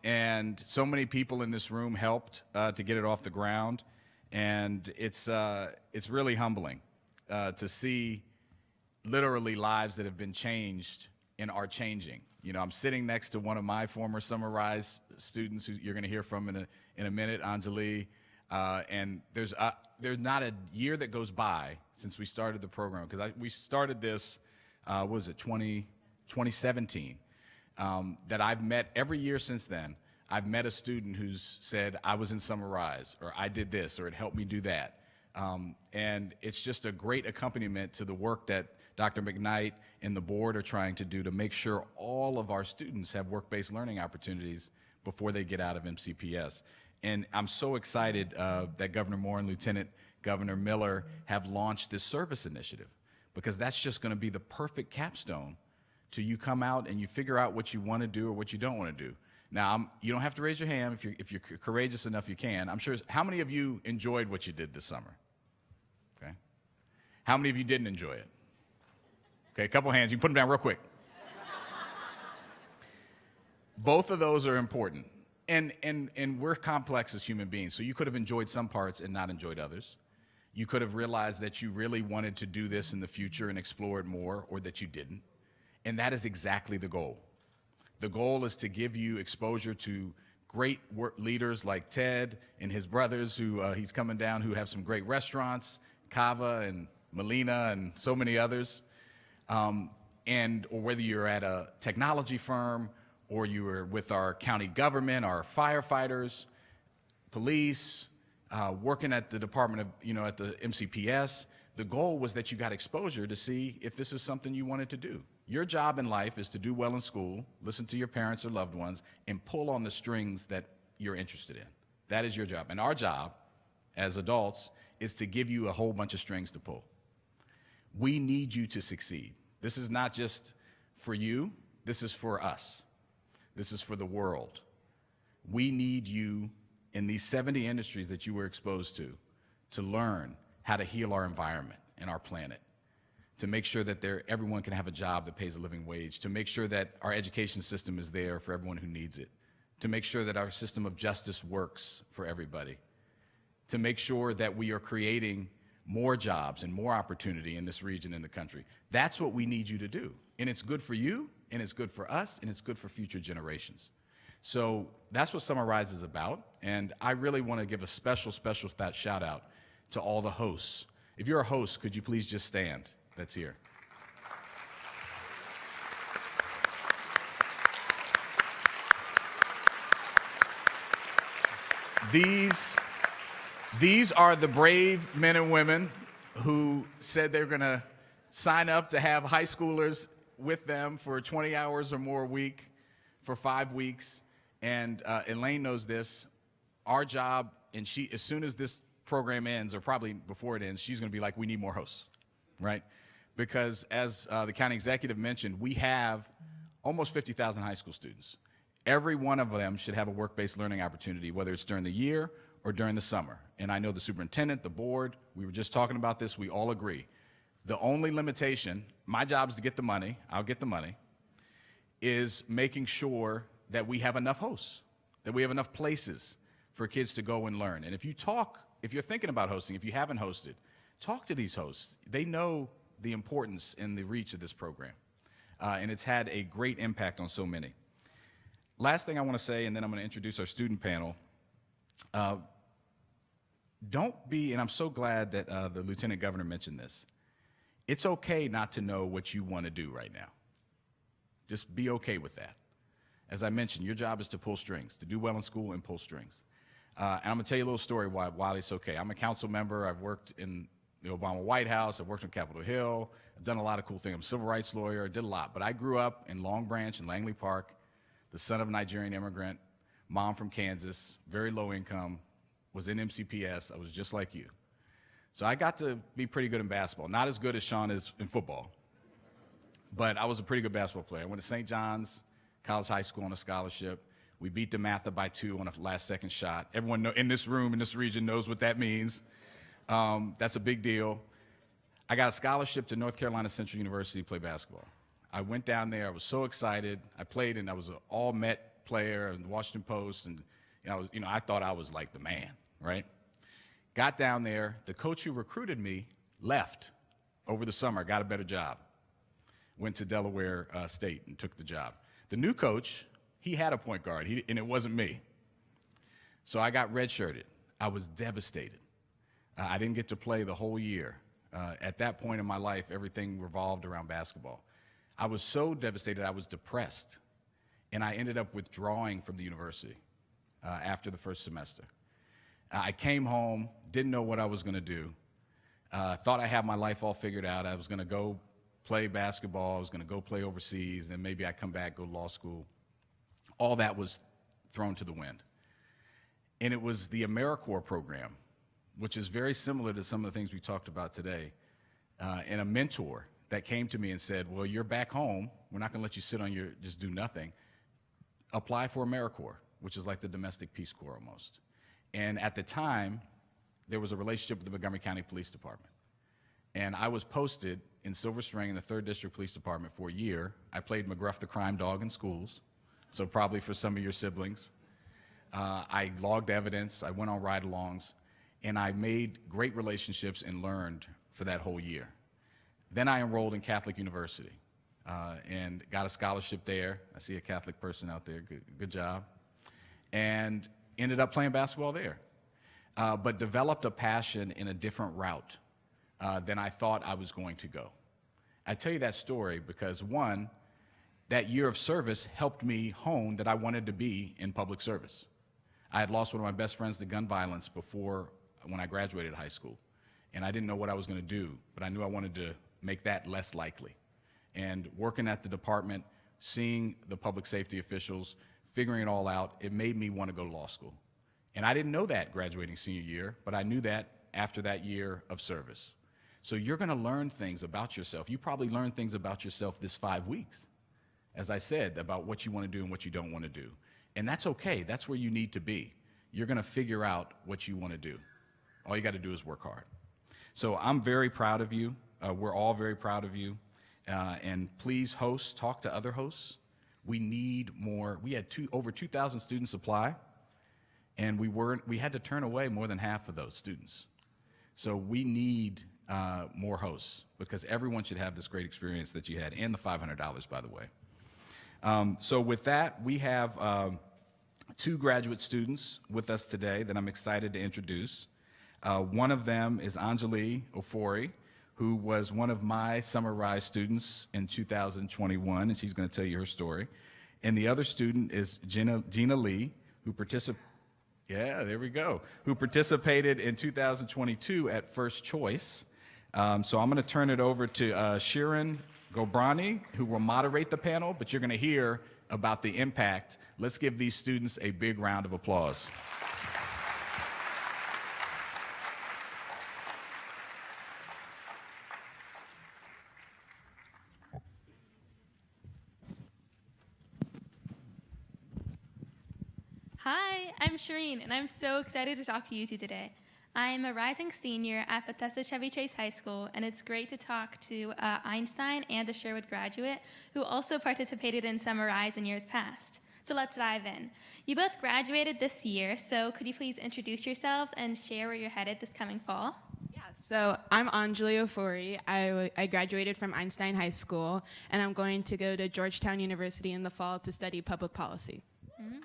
And so many people in this room helped to get it off the ground. And it's really humbling to see literally lives that have been changed and are changing. You know, I'm sitting next to one of my former Summer Rise students who you're going to hear from in a minute, Anjali, and there's not a year that goes by since we started the program, because we started this, 2017, that I've met every year since then. I've met a student who's said, I was in Summer Rise, or I did this, or it helped me do that. And it's just a great accompaniment to the work that Dr. McKnight and the board are trying to do to make sure all of our students have work-based learning opportunities before they get out of MCPS. And I'm so excited that Governor Moore and Lieutenant Governor Miller have launched this service initiative, because that's just going to be the perfect capstone to you come out and you figure out what you want to do or what you don't want to do. Now, you don't have to raise your hand. If you're courageous enough, you can. I'm sure. How many of you enjoyed what you did this summer? Okay. How many of you didn't enjoy it? Okay, a couple hands. You can put them down real quick. Both of those are important. And we're complex as human beings, so you could have enjoyed some parts and not enjoyed others. You could have realized that you really wanted to do this in the future and explore it more, or that you didn't. And that is exactly the goal. The goal is to give you exposure to great leaders like Ted and his brothers, who he's coming down, who have some great restaurants, Kava and Melina and so many others. Or whether you're at a technology firm, or you were with our county government, our firefighters, police, working at the department of, at the MCPS, the goal was that you got exposure to see if this is something you wanted to do. Your job in life is to do well in school, listen to your parents or loved ones, and pull on the strings that you're interested in. That is your job. And our job as adults is to give you a whole bunch of strings to pull. We need you to succeed. This is not just for you, this is for us. This is for the world. We need you in these 70 industries that you were exposed to learn how to heal our environment and our planet, to make sure that everyone can have a job that pays a living wage, to make sure that our education system is there for everyone who needs it, to make sure that our system of justice works for everybody, to make sure that we are creating more jobs and more opportunity in this region in the country. That's what we need you to do. And it's good for you, and it's good for us, and it's good for future generations. So that's what Summer Rise is about. And I really want to give a special shout out to all the hosts. If you're a host, could you please just stand? That's here. These are the brave men and women who said they're going to sign up to have high schoolers with them for 20 hours or more a week for 5 weeks. And Elaine knows this. Our job, and as soon as this program ends, or probably before it ends, she's going to be like, we need more hosts, right? Because as the county executive mentioned, we have almost 50,000 high school students. Every one of them should have a work-based learning opportunity, whether it's during the year or during the summer. And I know the superintendent, the board, we were just talking about this, we all agree. The only limitation, my job is to get the money, I'll get the money, is making sure that we have enough hosts, that we have enough places for kids to go and learn. And if you're thinking about hosting, if you haven't hosted, talk to these hosts. They know the importance and the reach of this program. And it's had a great impact on so many. Last thing I want to say, and then I'm going to introduce our student panel. Don't be, and I'm so glad that the Lieutenant Governor mentioned this, it's okay not to know what you want to do right now. Just be okay with that. As I mentioned, your job is to pull strings, to do well in school and pull strings. And I'm going to tell you a little story why it's okay. I'm a council member. I've worked in the Obama White House. I've worked on Capitol Hill. I've done a lot of cool things. I'm a civil rights lawyer. I did a lot. But I grew up in Long Branch and Langley Park, the son of a Nigerian immigrant, mom from Kansas, very low income, was in MCPS. I was just like you. So I got to be pretty good in basketball. Not as good as Sean is in football, but I was a pretty good basketball player. I went to St. John's College High School on a scholarship. We beat DeMatha by 2 on a last-second shot. Everyone in this room, in this region, knows what that means. That's a big deal. I got a scholarship to North Carolina Central University to play basketball. I went down there. I was so excited. I played, and I was an all-Met player in the Washington Post, and I thought I was like the man, right? Got down there. The coach who recruited me left over the summer, got a better job. Went to Delaware State and took the job. The new coach, he had a point guard, and it wasn't me. So I got redshirted. I was devastated. I didn't get to play the whole year. At that point in my life, everything revolved around basketball. I was so devastated, I was depressed, and I ended up withdrawing from the university. after the first semester. I came home, didn't know what I was going to do, thought I had my life all figured out. I was going to go play basketball, I was going to go play overseas, and maybe I'd come back, go to law school. All that was thrown to the wind. And it was the AmeriCorps program, which is very similar to some of the things we talked about today, and a mentor that came to me and said, well, you're back home. We're not going to let you sit on your, just do nothing. Apply for AmeriCorps, which is like the domestic Peace Corps almost. And at the time, there was a relationship with the Montgomery County Police Department. And I was posted in Silver Spring in the 3rd District Police Department for a year. I played McGruff the crime dog in schools, so probably for some of your siblings. I logged evidence, I went on ride-alongs, and I made great relationships and learned for that whole year. Then I enrolled in Catholic University and got a scholarship there. I see a Catholic person out there, good job. And ended up playing basketball there, but developed a passion in a different route than I thought I was going to go. I tell you that story because, one, that year of service helped me hone that I wanted to be in public service. I had lost one of my best friends to gun violence when I graduated high school, and I didn't know what I was going to do, but I knew I wanted to make that less likely. And working at the department, seeing the public safety officials, figuring it all out, it made me want to go to law school. And I didn't know that graduating senior year, but I knew that after that year of service. So you're going to learn things about yourself. You probably learned things about yourself this 5 weeks, as I said, about what you want to do and what you don't want to do. And that's okay. That's where you need to be. You're going to figure out what you want to do. All you got to do is work hard. So I'm very proud of you. We're all very proud of you. And please talk to other hosts. We need more. We had over 2,000 students apply, and we had to turn away more than half of those students. So we need more hosts because everyone should have this great experience that you had, and the $500, by the way. So with that, we have 2 graduate students with us today that I'm excited to introduce. One of them is Anjali Ofori, who was one of my Summer Rise students in 2021, and she's going to tell you her story. And the other student is Gina Lee, who participated in 2022 at First Choice. So I'm going to turn it over to Shirin Gobrani, who will moderate the panel, but you're going to hear about the impact. Let's give these students a big round of applause. Hi, I'm Shireen, and I'm so excited to talk to you two today. I am a rising senior at Bethesda Chevy Chase High School, and it's great to talk to Einstein and a Sherwood graduate who also participated in Summer Rise in years past. So let's dive in. You both graduated this year, so could you please introduce yourselves and share where you're headed this coming fall? Yeah, so I'm Anjali Ofori. I graduated from Einstein High School, and I'm going to go to Georgetown University in the fall to study public policy. Mm-hmm.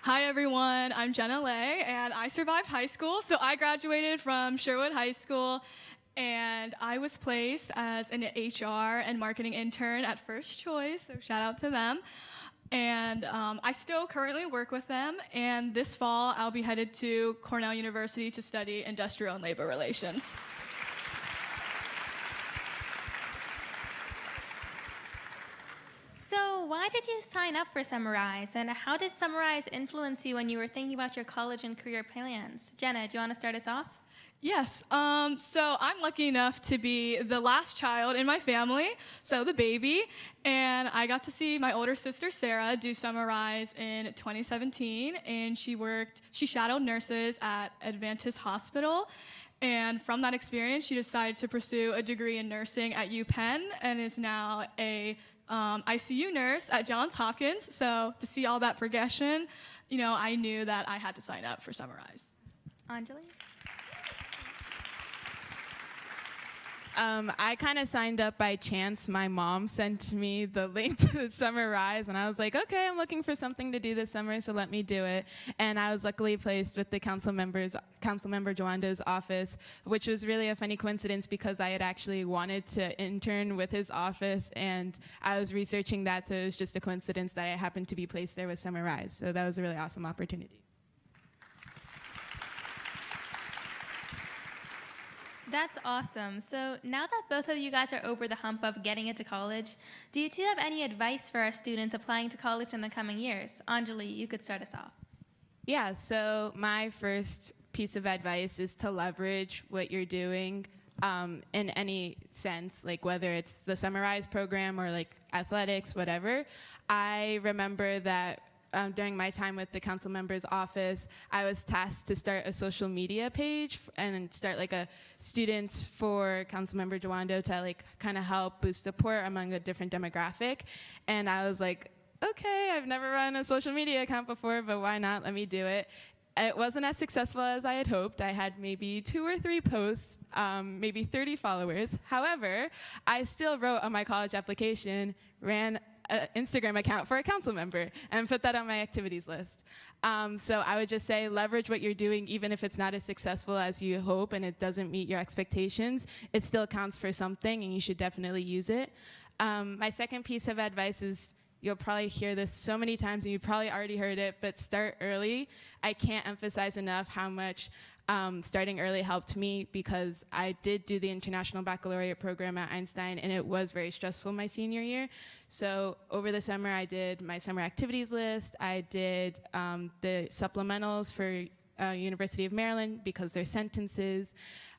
Hi everyone, I'm Jenna Lay, and I survived high school. So I graduated from Sherwood High School, and I was placed as an HR and marketing intern at First Choice, so shout out to them. And I still currently work with them, and this fall I'll be headed to Cornell University to study industrial and labor relations. So why did you sign up for Summer Rise, and how did Summer Rise influence you when you were thinking about your college and career plans? Jenna, do you want to start us off? Yes, so I'm lucky enough to be the last child in my family, so the baby, and I got to see my older sister Sarah do Summer Rise in 2017, and she shadowed nurses at Adventist Hospital, and from that experience, she decided to pursue a degree in nursing at UPenn, and is now a ICU nurse at Johns Hopkins. So to see all that progression, I knew that I had to sign up for Summer Rise. Anjali? I kind of signed up by chance. My mom sent me the link to Summer Rise, and I was like, okay, I'm looking for something to do this summer, so let me do it. And I was luckily placed with the Councilmember Joando's office, which was really a funny coincidence because I had actually wanted to intern with his office, and I was researching that, so it was just a coincidence that I happened to be placed there with Summer Rise. So that was a really awesome opportunity. That's awesome. So now that both of you guys are over the hump of getting into college, do you two have any advice for our students applying to college in the coming years? Anjali, you could start us off. Yeah, so my first piece of advice is to leverage what you're doing in any sense, like whether it's the Summer Rise program or like athletics, whatever. I remember that during my time with the council member's office, I was tasked to start a social media page and start like a Students for Councilmember Joando to like kind of help boost support among a different demographic. And I was like, okay, I've never run a social media account before, but why not? Let me do it. It wasn't as successful as I had hoped. I had maybe 2 or 3 posts, maybe 30 followers. However, I still wrote on my college application, ran an Instagram account for a council member, and put that on my activities list. So I would just say leverage what you're doing, even if it's not as successful as you hope and it doesn't meet your expectations. It still counts for something, and you should definitely use it. My second piece of advice is, you'll probably hear this so many times, and you probably already heard it, but start early. I can't emphasize enough how much starting early helped me, because I did do the International Baccalaureate program at Einstein, and it was very stressful my senior year. So over the summer, I did my summer activities list. I did the supplementals for University of Maryland, because they're sentences.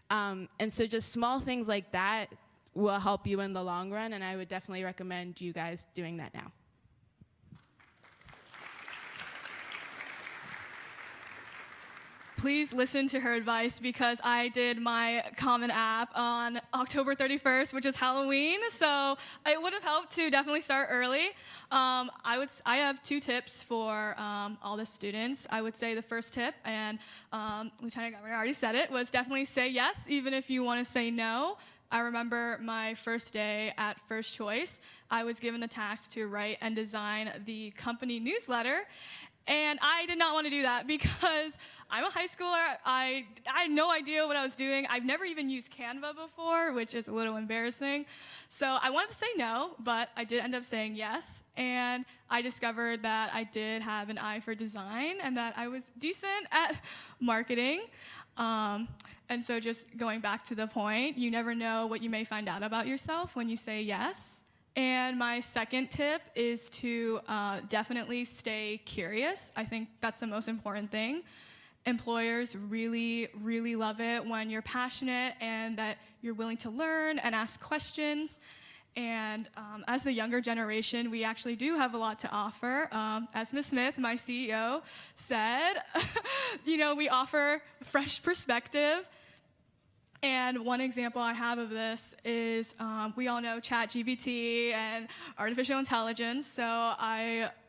And so just small things like that will help you in the long run, and I would definitely recommend you guys doing that now. Please listen to her advice, because I did my Common App on October 31st, which is Halloween, so it would have helped to definitely start early. I have 2 tips for all the students. I would say the first tip, and Lieutenant Governor already said it, was definitely say yes, even if you want to say no. I remember my first day at First Choice, I was given the task to write and design the company newsletter, and I did not want to do that because I'm a high schooler. I had no idea what I was doing. I've never even used Canva before, which is a little embarrassing. So I wanted to say no, but I did end up saying yes. And I discovered that I did have an eye for design and that I was decent at marketing. And so just going back to the point, you never know what you may find out about yourself when you say yes. And my second tip is to definitely stay curious. I think that's the most important thing. Employers really, really love it when you're passionate and that you're willing to learn and ask questions. And as the younger generation, we actually do have a lot to offer. As Ms. Smith, my CEO, said, we offer fresh perspective. And one example I have of this is we all know ChatGPT and artificial intelligence. So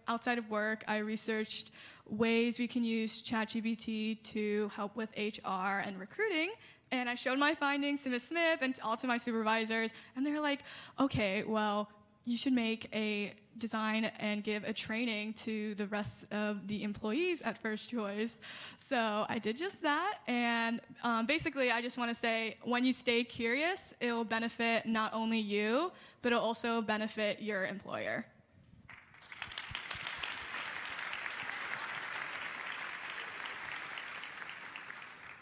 outside of work, I researched ways we can use ChatGPT to help with HR and recruiting. And I showed my findings to Ms. Smith and all to my supervisors. And they're like, okay, well, you should make a design and give a training to the rest of the employees at First Choice. So I did just that. And basically, I just want to say, when you stay curious, it will benefit not only you, but it'll also benefit your employer.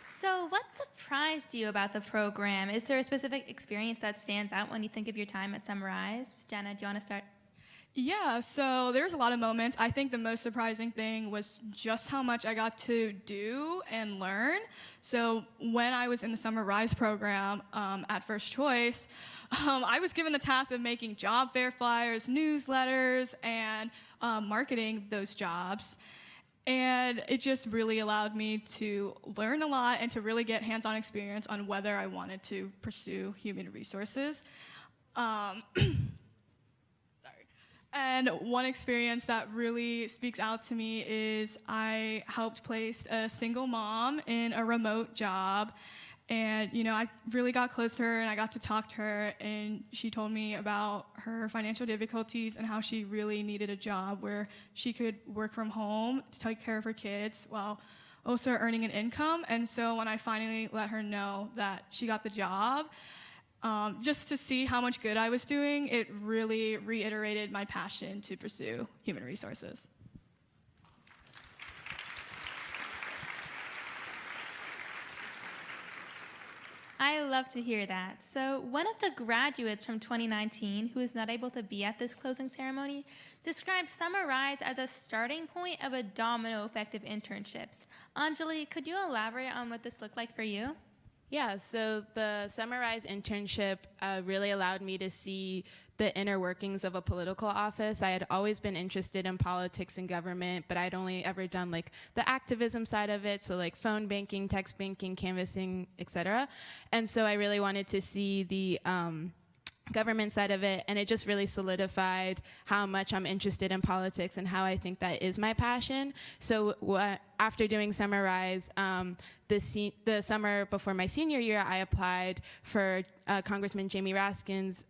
So what surprised you about the program? Is there a specific experience that stands out when you think of your time at Summer Rise? Jenna, do you want to start? Yeah, so there's a lot of moments. I think the most surprising thing was just how much I got to do and learn. So when I was in the Summer Rise program at First Choice, I was given the task of making job fair flyers, newsletters, and marketing those jobs. And it just really allowed me to learn a lot and to really get hands-on experience on whether I wanted to pursue human resources. And one experience that really speaks out to me is I helped place a single mom in a remote job. And, I really got close to her and I got to talk to her, and she told me about her financial difficulties and how she really needed a job where she could work from home to take care of her kids while also earning an income. And so when I finally let her know that she got the job, just to see how much good I was doing, it really reiterated my passion to pursue human resources. I love to hear that. So one of the graduates from 2019 who is not able to be at this closing ceremony described Summer Rise as a starting point of a domino effect of internships. Anjali, could you elaborate on what this looked like for you? Yeah, so the Summer Rise internship really allowed me to see the inner workings of a political office. I had always been interested in politics and government, but I'd only ever done like the activism side of it, so like phone banking, text banking, canvassing, etc. And so I really wanted to see the government side of it, and it just really solidified how much I'm interested in politics and how I think that is my passion. So after doing Summer Rise, the summer before my senior year, I applied for Congressman Jamie Raskin's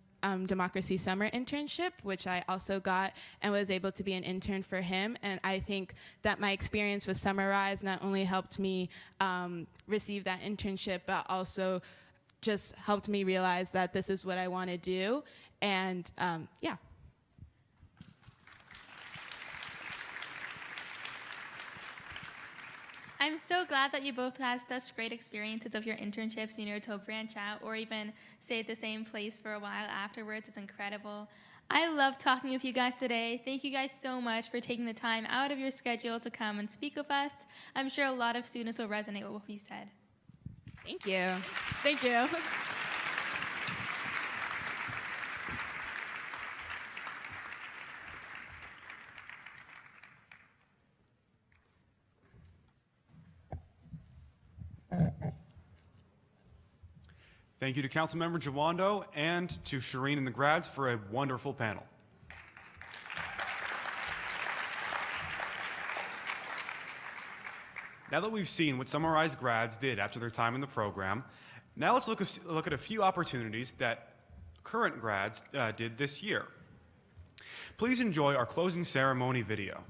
Democracy Summer internship, which I also got and was able to be an intern for him. And I think that my experience with Summer Rise not only helped me receive that internship, but also just helped me realize that this is what I want to do. And yeah. I'm so glad that you both had such great experiences of your internships, to branch out or even stay at the same place for a while afterwards. It's incredible. I love talking with you guys today. Thank you guys so much for taking the time out of your schedule to come and speak with us. I'm sure a lot of students will resonate with what you said. Thank you. Thank you. Thank you to Councilmember Jawando and to Shireen and the grads for a wonderful panel. Now that we've seen what Summer Rise grads did after their time in the program, now let's look at a few opportunities that current grads did this year. Please enjoy our closing ceremony video.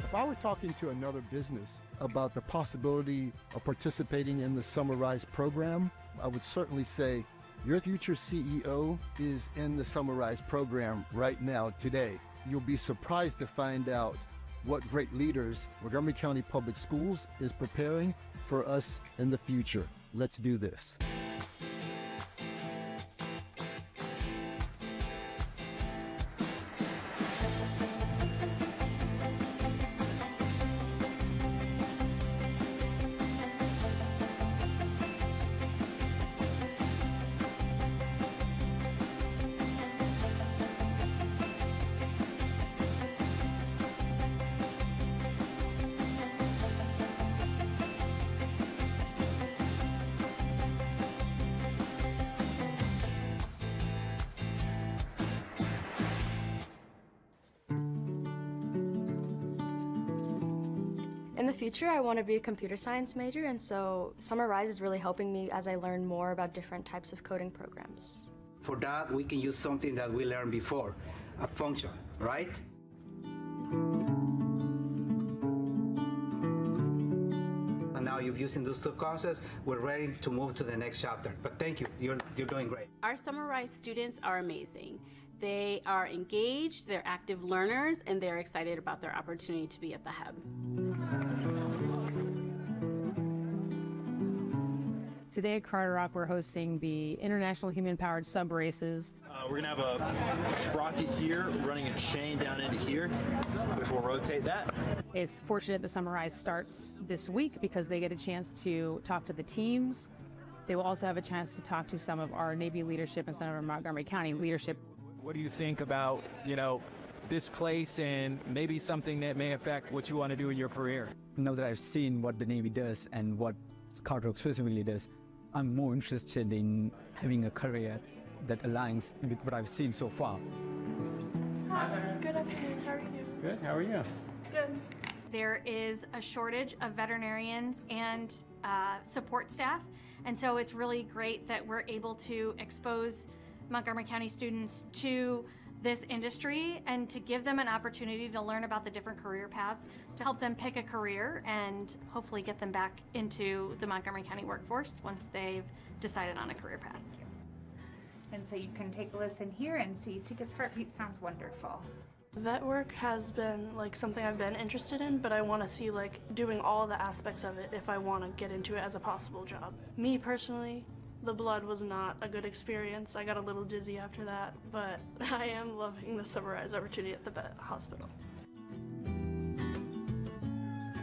If I were talking to another business about the possibility of participating in the Summer Rise program, I would certainly say, your future CEO is in the Summer Rise program right now, today. You'll be surprised to find out what great leaders Montgomery County Public Schools is preparing for us in the future. Let's do this. In the future, I want to be a computer science major, and so Summer Rise is really helping me as I learn more about different types of coding programs. For that, we can use something that we learned before, a function, right? And now you've used those two concepts, we're ready to move to the next chapter. But thank you, you're doing great. Our Summer Rise students are amazing. They are engaged, they're active learners, and they're excited about their opportunity to be at the Hub. Today at Carter Rock, we're hosting the International Human-Powered Sub Races. We're going to have a sprocket here running a chain down into here, which will rotate that. It's fortunate that Summer Rise starts this week because they get a chance to talk to the teams. They will also have a chance to talk to some of our Navy leadership and some of our Montgomery County leadership. What do you think about, this place and maybe something that may affect what you want to do in your career? Now that I've seen what the Navy does and what Carter Rock specifically does, I'm more interested in having a career that aligns with what I've seen so far. Hi, good afternoon. How are you doing? Good. How are you? Good. There is a shortage of veterinarians and support staff, and so it's really great that we're able to expose Montgomery County students to this industry and to give them an opportunity to learn about the different career paths to help them pick a career and hopefully get them back into the Montgomery County workforce once they've decided on a career path. And so you can take a listen here and see Ticket's Heartbeat sounds wonderful. Vet work has been like something I've been interested in, but I want to see like doing all the aspects of it if I want to get into it as a possible job. Me personally, the blood was not a good experience. I got a little dizzy after that, but I am loving the Sunrise opportunity at the vet hospital.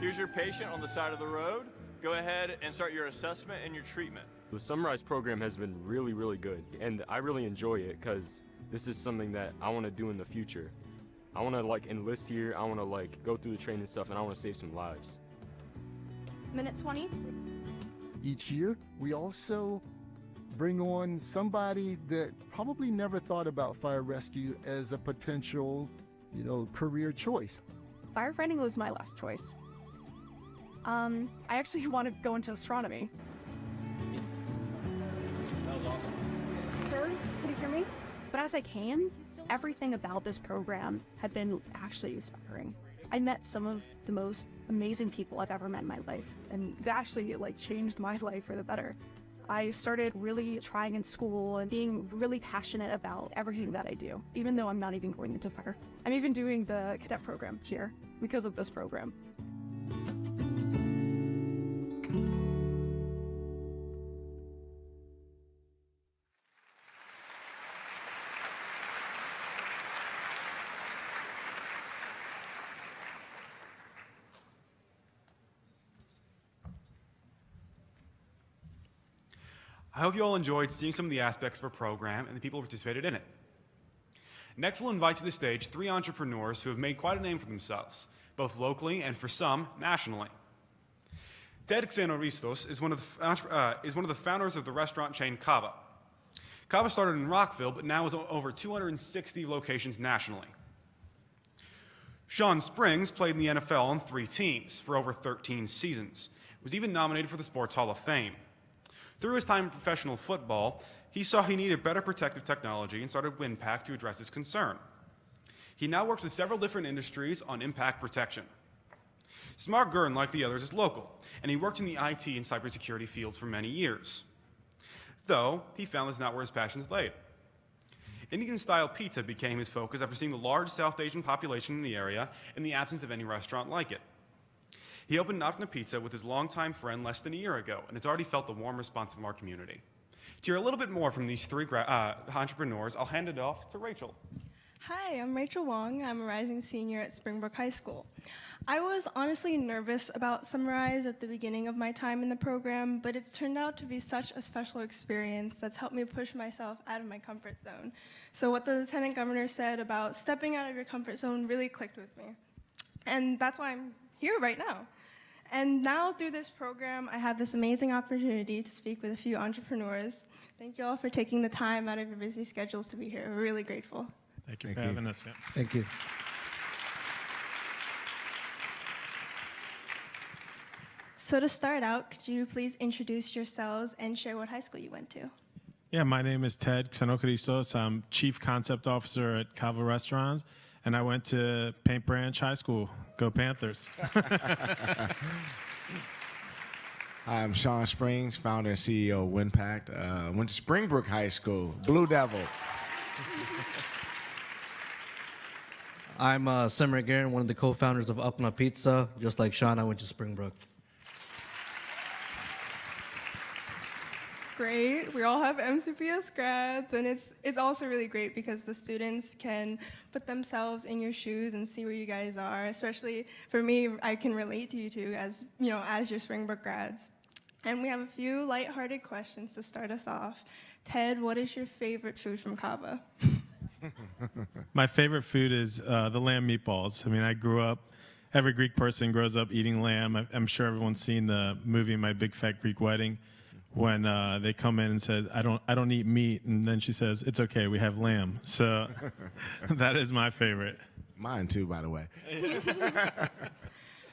Here's your patient on the side of the road. Go ahead and start your assessment and your treatment. The Sunrise program has been really, really good, and I really enjoy it because this is something that I want to do in the future. I want to like enlist here, I want to like go through the training stuff, and I want to save some lives. Minute 20. Each year, we also bring on somebody that probably never thought about fire rescue as a potential, career choice. Firefighting was my last choice. I actually want to go into astronomy. That was awesome. Sir, can you hear me? But as I came, everything about this program had been actually inspiring. I met some of the most amazing people I've ever met in my life, and it actually changed my life for the better. I started really trying in school and being really passionate about everything that I do, even though I'm not even going into fire. I'm even doing the cadet program here because of this program. I hope you all enjoyed seeing some of the aspects of our program and the people who participated in it. Next, we'll invite to the stage 3 entrepreneurs who have made quite a name for themselves, both locally and for some, nationally. Ted Xenoristos is one of the founders of the restaurant chain Cava. Cava started in Rockville, but now has over 260 locations nationally. Sean Springs played in the NFL on 3 teams for over 13 seasons, was even nominated for the Sports Hall of Fame. Through his time in professional football, he saw he needed better protective technology and started WinPack to address his concern. He now works with several different industries on impact protection. Smart Gurn, like the others, is local, and he worked in the IT and cybersecurity fields for many years. Though, he found this is not where his passions laid. Indian-style pizza became his focus after seeing the large South Asian population in the area and the absence of any restaurant like it. He opened Nocna Pizza with his longtime friend less than a year ago, and has already felt the warm response from our community. To hear a little bit more from these 3 entrepreneurs, I'll hand it off to Rachel. Hi, I'm Rachel Wong. I'm a rising senior at Springbrook High School. I was honestly nervous about Summarize at the beginning of my time in the program, but it's turned out to be such a special experience that's helped me push myself out of my comfort zone. So what the Lieutenant Governor said about stepping out of your comfort zone really clicked with me. And that's why I'm here right now. And now through this program, I have this amazing opportunity to speak with a few entrepreneurs. Thank you all for taking the time out of your busy schedules to be here. We're really grateful. Thank you for having us. Yeah. Thank you. So to start out, could you please introduce yourselves and share what high school you went to? Yeah, my name is Ted Xenoristos. I'm Chief Concept Officer at Cava Restaurants, and I went to Paint Branch High School. Go Panthers. I'm Sean Springs, founder and CEO of WinPact. Went to Springbrook High School, Blue Devil. I'm Sam Regarin, one of the co-founders of Upna Pizza. Just like Sean, I went to Springbrook. Great. We all have MCPS grads, and it's also really great because the students can put themselves in your shoes and see where you guys are. Especially for me, I can relate to you two as your Springbrook grads. And we have a few lighthearted questions to start us off. Ted, what is your favorite food from Cava? My favorite food is the lamb meatballs. I mean, I grew up. Every Greek person grows up eating lamb. I'm sure everyone's seen the movie My Big Fat Greek Wedding, when they come in and says, I don't eat meat, and then she says, it's okay, we have lamb. So that is my favorite. Mine too, by the way.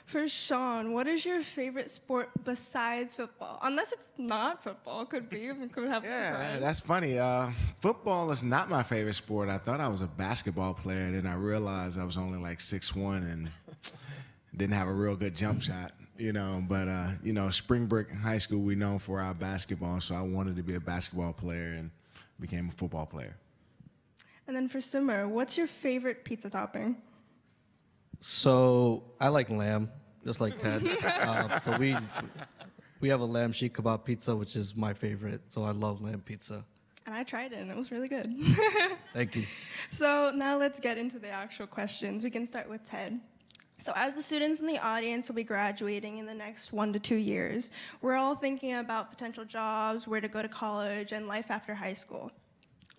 For Sean, what is your favorite sport besides football? Unless it's not football, could be. It could have. Yeah, that's funny. Football is not my favorite sport. I thought I was a basketball player, and then I realized I was only like 6'1" and didn't have a real good jump shot. But Springbrook High School, we known for our basketball, so I wanted to be a basketball player and became a football player. And then for Simmer, what's your favorite pizza topping? So I like lamb, just like Ted. So we have a lamb sheikh kebab pizza, which is my favorite. So I love lamb pizza. And I tried it, and it was really good. Thank you. So now let's get into the actual questions. We can start with Ted. So as the students in the audience will be graduating in the next 1 to 2 years, we're all thinking about potential jobs, where to go to college, and life after high school.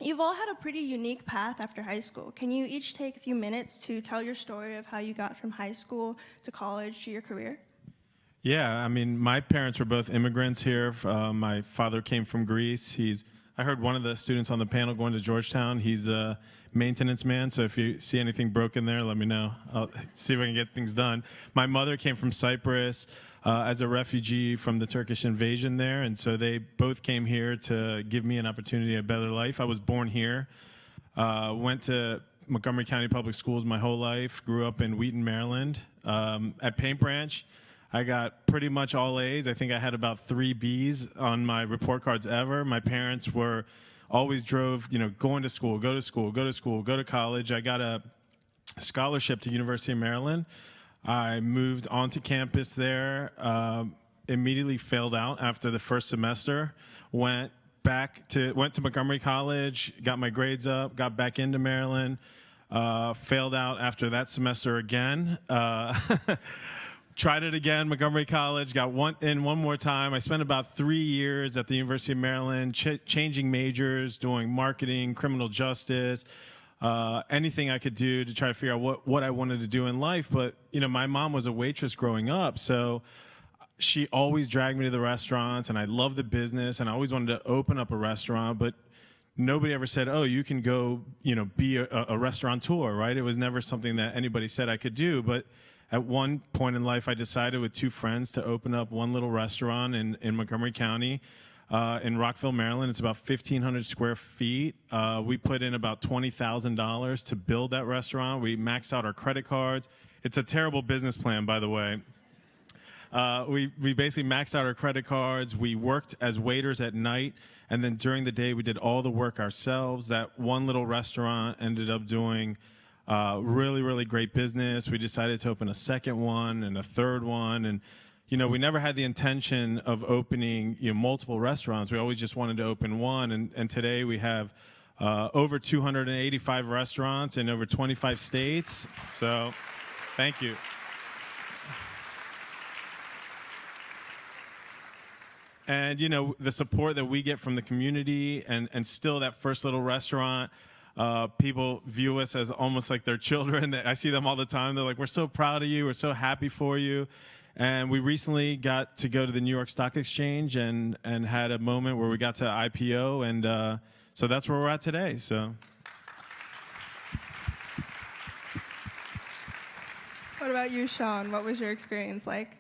You've all had a pretty unique path after high school. Can you each take a few minutes to tell your story of how you got from high school to college to your career? Yeah, I mean, my parents were both immigrants here. My father came from Greece. I heard one of the students on the panel going to Georgetown. He's a maintenance man, so if you see anything broken there, let me know. I'll see if I can get things done. My mother came from Cyprus as a refugee from the Turkish invasion there, and so they both came here to give me an opportunity, a better life. I was born here, went to Montgomery County Public Schools my whole life, grew up in Wheaton, Maryland. At Paint Branch, I got pretty much all A's. I think I had about 3 B's on my report cards ever. My parents always drove, going to school, go to school, go to school, go to college. I got a scholarship to University of Maryland. I moved onto campus there, immediately failed out after the first semester, went to Montgomery College, got my grades up, got back into Maryland, failed out after that semester again. Tried it again, Montgomery College, got one more time. I spent about 3 years at the University of Maryland, changing majors, doing marketing, criminal justice, anything I could do to try to figure out what I wanted to do in life. But, my mom was a waitress growing up, so she always dragged me to the restaurants, and I loved the business, and I always wanted to open up a restaurant, but nobody ever said, oh, you can go, be a restaurateur, right? It was never something that anybody said I could do, but at one point in life, I decided with 2 friends to open up one little restaurant in Montgomery County, in Rockville, Maryland. It's about 1,500 square feet. We put in about $20,000 to build that restaurant. We maxed out our credit cards. It's a terrible business plan, by the way. We basically maxed out our credit cards. We worked as waiters at night, and then during the day, we did all the work ourselves. That one little restaurant ended up doing really, really great business. We decided to open a second one and a third one. And, we never had the intention of opening multiple restaurants. We always just wanted to open one. And today we have over 285 restaurants in over 25 states. So thank you. And, the support that we get from the community and still that first little restaurant, people view us as almost like their children. I see them all the time. They're like, we're so proud of you. We're so happy for you. And we recently got to go to the New York Stock Exchange and had a moment where we got to IPO. And so that's where we're at today. So. What about you, Sean? What was your experience like?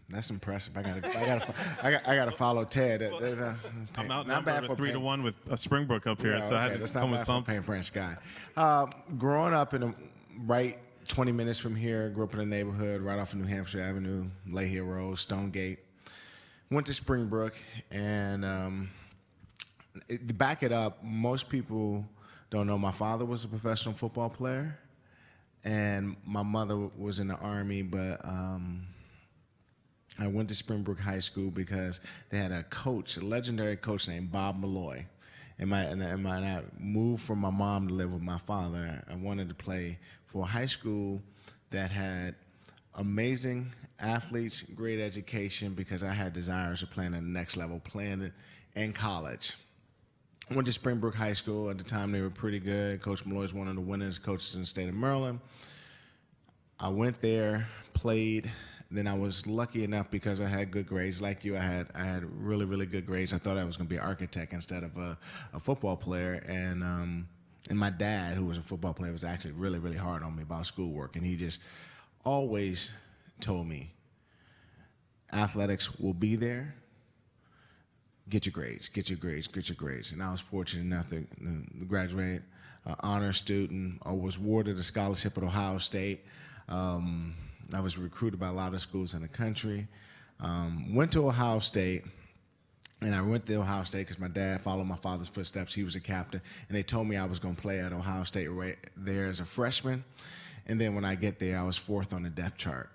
That's impressive. I gotta follow Ted. I'm outnumbered with 3-1 with Springbrook up here, so I had to come with something. Paint Branch guy. Growing up right 20 minutes from here, grew up in a neighborhood right off of New Hampshire Avenue, Lehigh Road, Stonegate. Went to Springbrook, and to back it up, most people don't know my father was a professional football player, and my mother was in the Army, but I went to Springbrook High School because they had a legendary coach named Bob Malloy. And I moved from my mom to live with my father. I wanted to play for a high school that had amazing athletes, great education, because I had desires of playing at the next level, playing in college. I went to Springbrook High School. At the time, they were pretty good. Coach Malloy was one of the winners coaches in the state of Maryland. I went there, played. Then I was lucky enough because I had good grades. Like you, I had really, really good grades. I thought I was going to be an architect instead of a football player. And And my dad, who was a football player, was actually really, really hard on me about schoolwork. And he just always told me, athletics will be there. Get your grades, get your grades, get your grades. And I was fortunate enough to graduate, honor student. I was awarded a scholarship at Ohio State. I was recruited by a lot of schools in the country. Went to Ohio State. And I went to Ohio State because my dad followed my father's footsteps. He was a captain. And they told me I was going to play at Ohio State right there as a freshman. And then when I get there, I was 4th on the depth chart.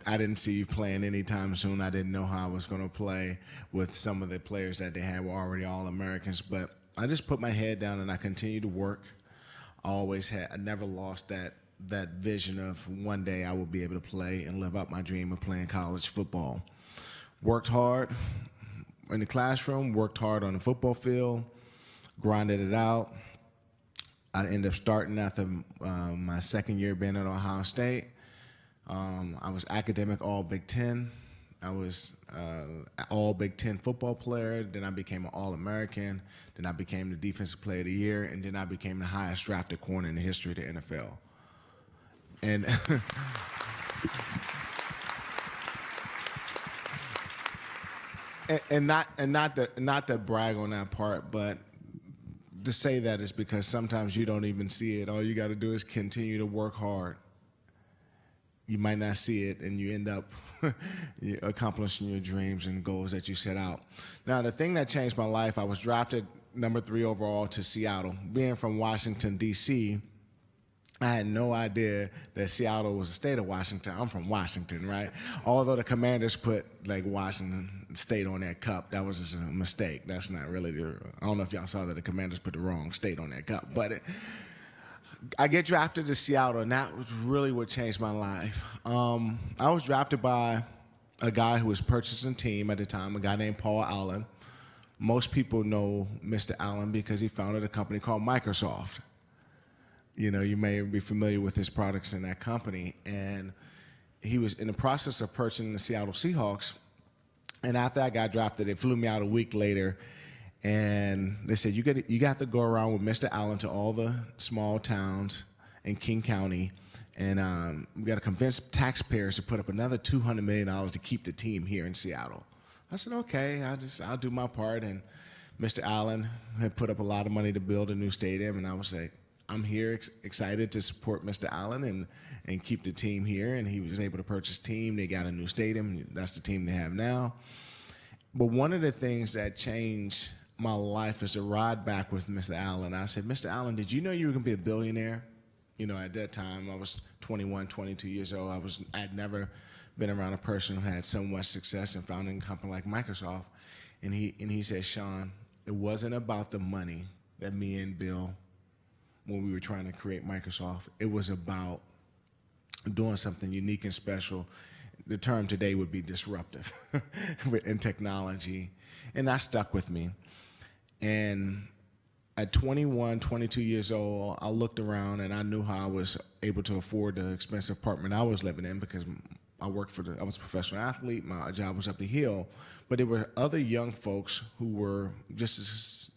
I didn't see you playing anytime soon. I didn't know how I was going to play with some of the players that they had were already All-Americans. But I just put my head down and I continued to work. I never lost that vision of one day I will be able to play and live out my dream of playing college football. Worked hard in the classroom, worked hard on the football field, grinded it out. I ended up starting after my second year being at Ohio State. I was academic all Big Ten. I was all Big Ten football player. Then I became an All-American. Then I became the Defensive Player of the Year. And then I became the highest drafted corner in the history of the NFL. And and not to brag on that part, but to say that is because sometimes you don't even see it. All you got to do is continue to work hard. You might not see it, and you end up accomplishing your dreams and goals that you set out. Now, the thing that changed my life, I was drafted number 3 overall to Seattle. Being from Washington, D.C., I had no idea that Seattle was the state of Washington. I'm from Washington, right? Although the Commanders put like Washington State on their cup, that was just a mistake. That's not really I don't know if y'all saw that the Commanders put the wrong state on their cup. But I get drafted to Seattle, and that was really what changed my life. I was drafted by a guy who was purchasing team at the time, a guy named Paul Allen. Most people know Mr. Allen because he founded a company called Microsoft. You know, you may be familiar with his products in that company. And he was in the process of purchasing the Seattle Seahawks. And after I got drafted, they flew me out a week later. And they said, you got to go around with Mr. Allen to all the small towns in King County. And we got to convince taxpayers to put up another $200 million to keep the team here in Seattle. I said, okay, I'll do my part. And Mr. Allen had put up a lot of money to build a new stadium. And I was like, I'm here excited to support Mr. Allen and keep the team here. And he was able to purchase team. They got a new stadium. That's the team they have now. But one of the things that changed my life is a ride back with Mr. Allen. I said, Mr. Allen, did you know you were going to be a billionaire? You know, at that time, I was 21, 22 years old. I'd never been around a person who had so much success in founding a company like Microsoft. And he said, Sean, it wasn't about the money that me and Bill, when we were trying to create Microsoft, it was about doing something unique and special. The term today would be disruptive in technology. And that stuck with me. And at 21, 22 years old, I looked around and I knew how I was able to afford the expensive apartment I was living in because I was a professional athlete, my job was up the hill. But there were other young folks who were just as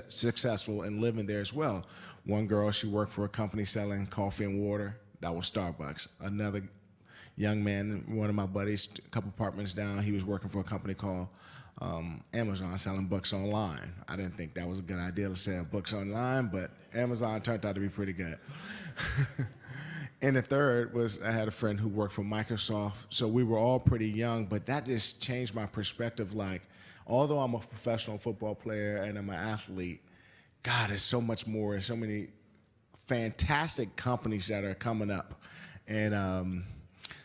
successful and living there as well. One girl, she worked for a company selling coffee and water. That was Starbucks. Another young man, one of my buddies, a couple apartments down, he was working for a company called Amazon, selling books online. I didn't think that was a good idea to sell books online, but Amazon turned out to be pretty good. And the third was I had a friend who worked for Microsoft. So we were all pretty young, but that just changed my perspective. Like, although I'm a professional football player and I'm an athlete, God, there's so much more. There's so many fantastic companies that are coming up. And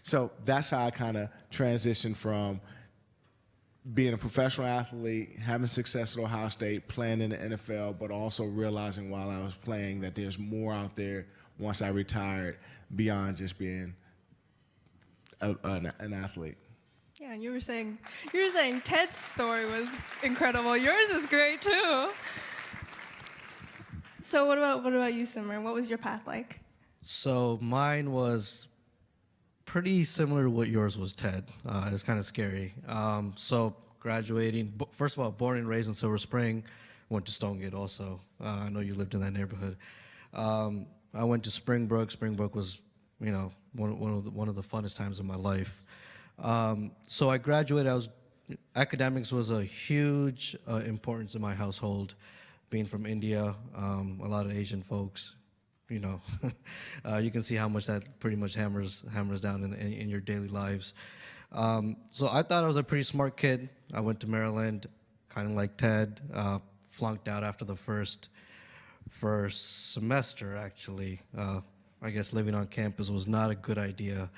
so that's how I kind of transitioned from being a professional athlete, having success at Ohio State, playing in the NFL, but also realizing while I was playing that there's more out there once I retired beyond just being an athlete. Yeah, and you were saying Ted's story was incredible. Yours is great too. So what about you, Simran? What was your path like? So mine was pretty similar to what yours was, Ted. It's kind of scary. So graduating, first of all, born and raised in Silver Spring, went to Stonegate also. I know you lived in that neighborhood. I went to Springbrook. Springbrook was, you know, one of the funnest times of my life. So I graduated. Academics was a huge importance in my household. Being from India, a lot of Asian folks, you know, you can see how much that pretty much hammers down in your daily lives. So I thought I was a pretty smart kid. I went to Maryland, kind of like Ted, flunked out after the first semester, actually. I guess living on campus was not a good idea.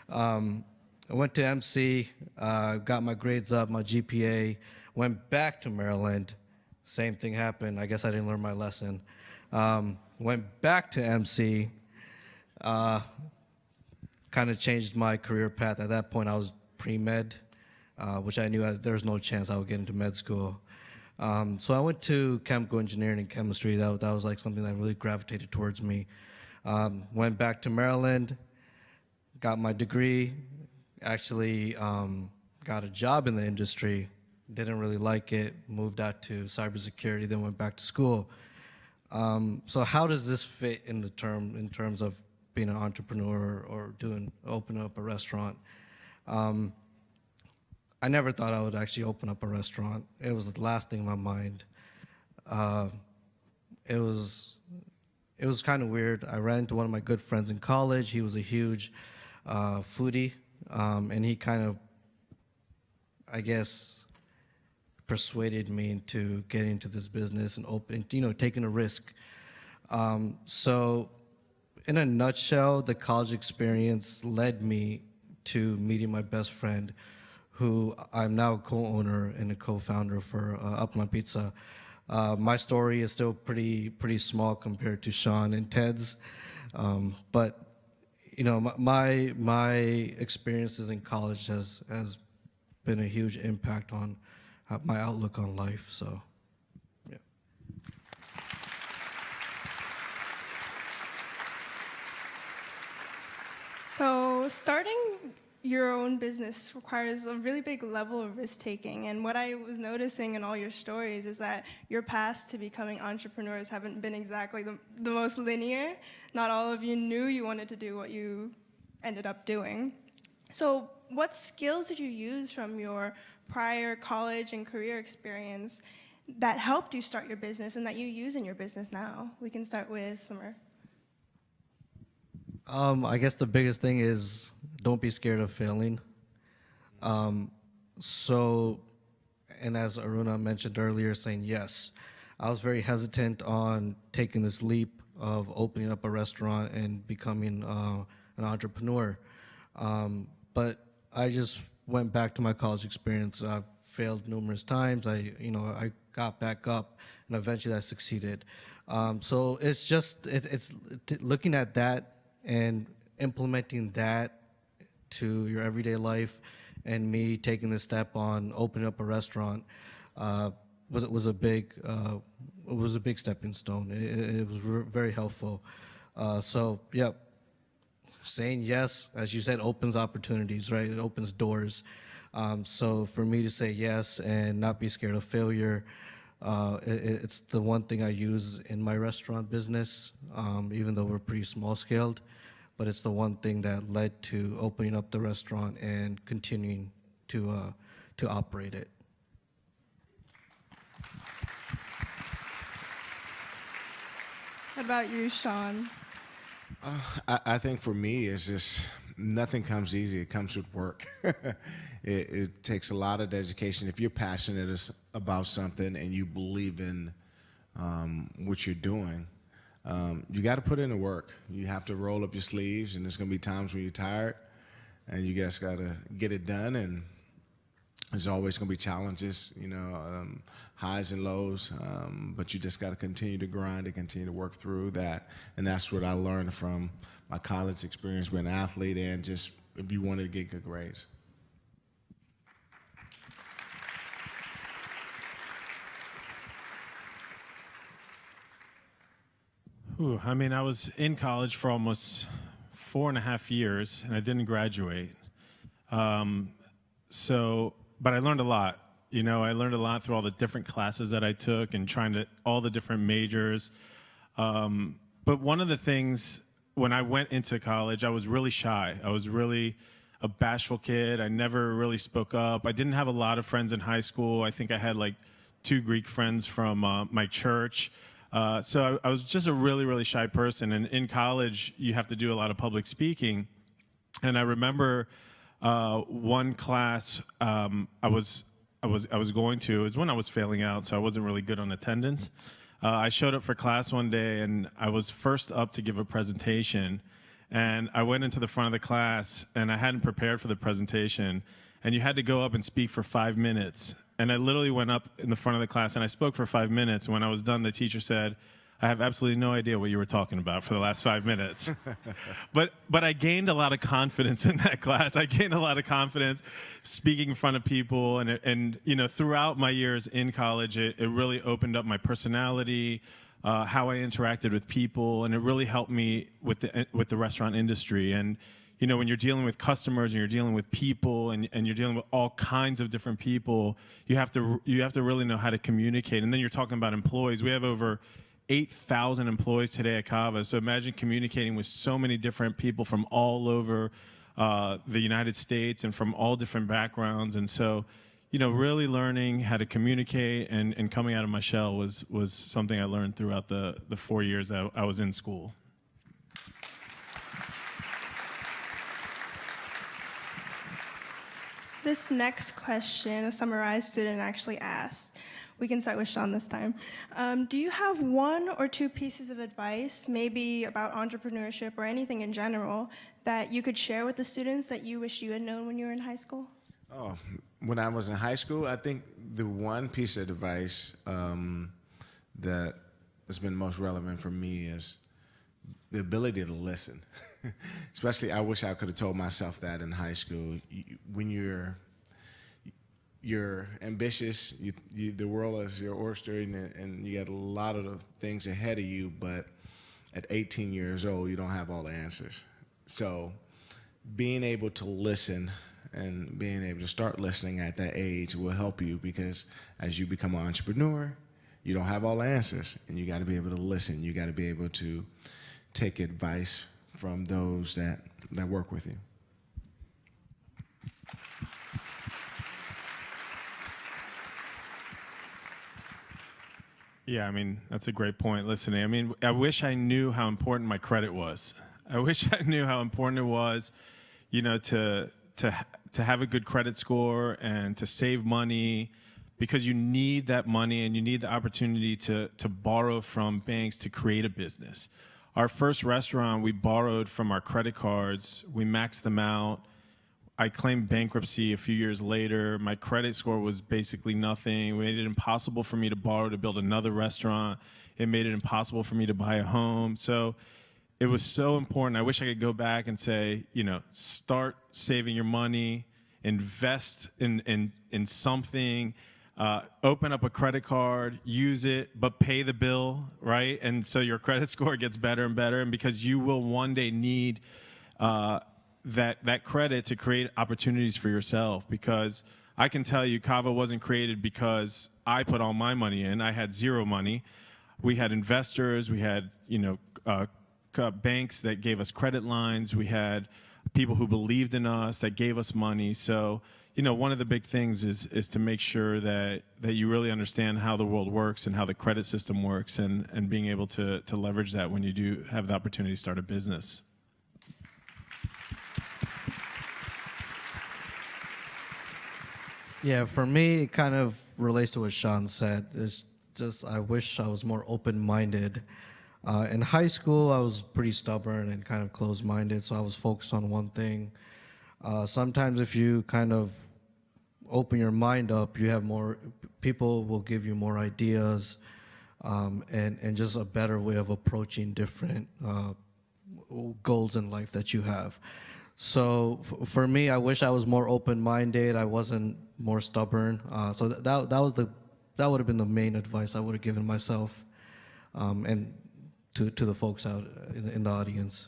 I went to MC, got my grades up, my GPA, went back to Maryland. Same thing happened. I guess I didn't learn my lesson. Went back to MC, kind of changed my career path. At that point, I was pre-med, which I knew there was no chance I would get into med school. So I went to chemical engineering and chemistry. That was like something that really gravitated towards me. Went back to Maryland, got my degree, actually got a job in the industry, didn't really like it, moved out to cybersecurity, then went back to school. So how does this fit in terms of being an entrepreneur or opening up a restaurant? I never thought I would actually open up a restaurant. It was the last thing in my mind. It was kind of weird. I ran into one of my good friends in college. He was a huge foodie, and he kind of, I guess, persuaded me into getting into this business and taking a risk. So in a nutshell, the college experience led me to meeting my best friend, who I'm now a co-owner and a co-founder for Upland Pizza. My story is still pretty small compared to Sean and Ted's, but you know, my experiences in college has been a huge impact on my outlook on life. So, yeah. So starting your own business requires a really big level of risk-taking, and what I was noticing in all your stories is that your paths to becoming entrepreneurs haven't been exactly the most linear. Not all of you knew you wanted to do what you ended up doing. So what skills did you use from your prior college and career experience that helped you start your business and that you use in your business now? We can start with Summer. I guess the biggest thing is don't be scared of failing. And as Aruna mentioned earlier, saying yes, I was very hesitant on taking this leap of opening up a restaurant and becoming an entrepreneur. But I just went back to my college experience. I've failed numerous times. I got back up, and eventually I succeeded. So it's just looking at that and implementing that to your everyday life, and me taking the step on opening up a restaurant was a big stepping stone. It was very helpful. So yeah, saying yes, as you said, opens opportunities, right? It opens doors. So for me to say yes and not be scared of failure, it's the one thing I use in my restaurant business, even though we're pretty small scaled, but it's the one thing that led to opening up the restaurant and continuing to operate it. What about you, Sean? I think for me, it's just nothing comes easy. It comes with work. It takes a lot of dedication. If you're passionate about something and you believe in what you're doing, you got to put in the work. You have to roll up your sleeves, and there's going to be times when you're tired, and you guys got to get it done. And there's always going to be challenges, highs and lows, but you just got to continue to grind and continue to work through that. And that's what I learned from my college experience, being an athlete, and just if you wanted to get good grades. I mean, I was in college for almost 4.5 years, and I didn't graduate. But I learned a lot. You know, I learned a lot through all the different classes that I took and all the different majors. But one of the things, when I went into college, I was really shy. I was really a bashful kid. I never really spoke up. I didn't have a lot of friends in high school. I think I had like 2 Greek friends from my church. So I was just a really, really shy person. And in college, you have to do a lot of public speaking. And I remember one class I was going to, it was when I was failing out, so I wasn't really good on attendance. I showed up for class one day, and I was first up to give a presentation. And I went into the front of the class, and I hadn't prepared for the presentation. And you had to go up and speak for 5 minutes. And I literally went up in the front of the class, and I spoke for 5 minutes. When I was done, the teacher said, "I have absolutely no idea what you were talking about for the last 5 minutes." But I gained a lot of confidence in that class. I gained a lot of confidence speaking in front of people. And you know, throughout my years in college, it really opened up my personality, how I interacted with people, and it really helped me with the restaurant industry. And you know, when you're dealing with customers and you're dealing with people and you're dealing with all kinds of different people, you have to really know how to communicate. And then you're talking about employees. We have over 8,000 employees today at Cava. So imagine communicating with so many different people from all over the United States and from all different backgrounds. And so, you know, really learning how to communicate and coming out of my shell was something I learned throughout the 4 years I was in school. This next question, a summarized student actually asked. We can start with Sean this time. Do you have 1 or 2 pieces of advice, maybe about entrepreneurship or anything in general, that you could share with the students that you wish you had known when you were in high school? Oh, when I was in high school, I think the one piece of advice that has been most relevant for me is the ability to listen. Especially, I wish I could have told myself that in high school. When you're ambitious, the world is your oyster, and you got a lot of things ahead of you, but at 18 years old, you don't have all the answers. So being able to listen and being able to start listening at that age will help you, because as you become an entrepreneur, you don't have all the answers, and you got to be able to listen. You got to be able to take advice from those that work with you. Yeah, I mean, that's a great point. Listening, I mean, I wish I knew how important my credit was. I wish I knew how important it was, you know, to have a good credit score and to save money, because you need that money and you need the opportunity to borrow from banks to create a business. Our first restaurant, we borrowed from our credit cards. We maxed them out. I claimed bankruptcy a few years later. My credit score was basically nothing. It made it impossible for me to borrow to build another restaurant. It made it impossible for me to buy a home. So it was so important. I wish I could go back and say, you know, start saving your money, invest in something, open up a credit card, use it, but pay the bill, right? And so your credit score gets better and better, and because you will one day need that credit to create opportunities for yourself. Because I can tell you, Cava wasn't created because I put all my money in. I had zero money. We had investors. We had, you know, banks that gave us credit lines. We had people who believed in us that gave us money. So, you know, one of the big things is to make sure that you really understand how the world works and how the credit system works, and being able to leverage that when you do have the opportunity to start a business. Yeah, for me, it kind of relates to what Sean said. It's just, I wish I was more open-minded. In high school, I was pretty stubborn and kind of closed-minded, so I was focused on one thing. Sometimes if you kind of open your mind up, you have more, people will give you more ideas, and just a better way of approaching different goals in life that you have. So for me, I wish I was more open-minded. I wasn't more stubborn. So that would have been the main advice I would have given myself, and to the folks out in the audience.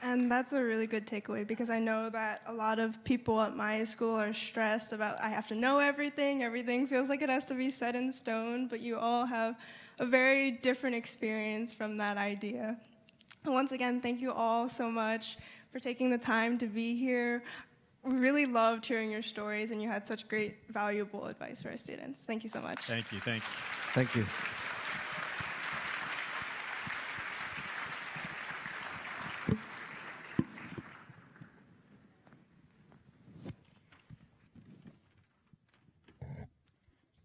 And that's a really good takeaway because I know that a lot of people at my school are stressed about I have to know everything. Everything feels like it has to be set in stone, but you all have a very different experience from that idea. And once again, thank you all so much for taking the time to be here. We really loved hearing your stories, and you had such great, valuable advice for our students. Thank you so much. Thank you. Thank you. Thank you.